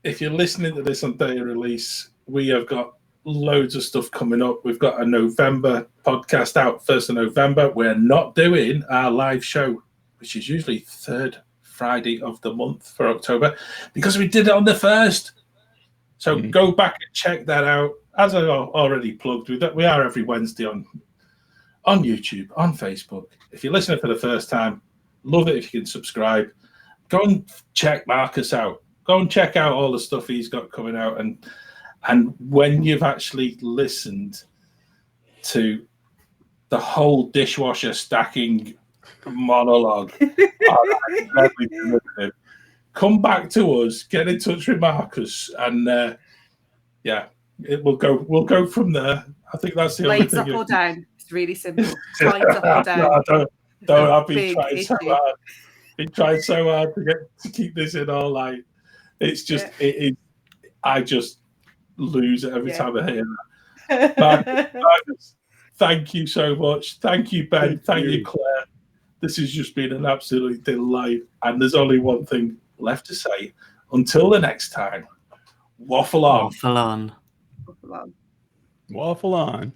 If you're listening to this on day of release, we have got loads of stuff coming up. We've got a November podcast out, 1st of November. We're not doing our live show, which is usually third Friday of the month for October, because we did it on the 1st. So go back and check that out. As I already plugged, we are every Wednesday on YouTube, on Facebook. If you're listening for the first time, love it if you can subscribe. Go and check Marcus out. Go and check out all the stuff he's got coming out. And when you've actually listened to the whole dishwasher stacking monologue, come back to us, get in touch with Marcus, and we'll go from there. I think that's the only
Blades
thing.
up or down. It's really simple. Blades up or down.
No, don't. I've been
Big
trying so
issue.
hard. Been trying so hard to keep this in all night. It's just it is. I just lose it every time I hear that. Marcus, thank you so much. Thank you, Ben. Thank you, Claire. This has just been an absolute delight. And there's only one thing left to say. Until the next time, waffle on.
Waffle on.
Waffle on.
Waffle on.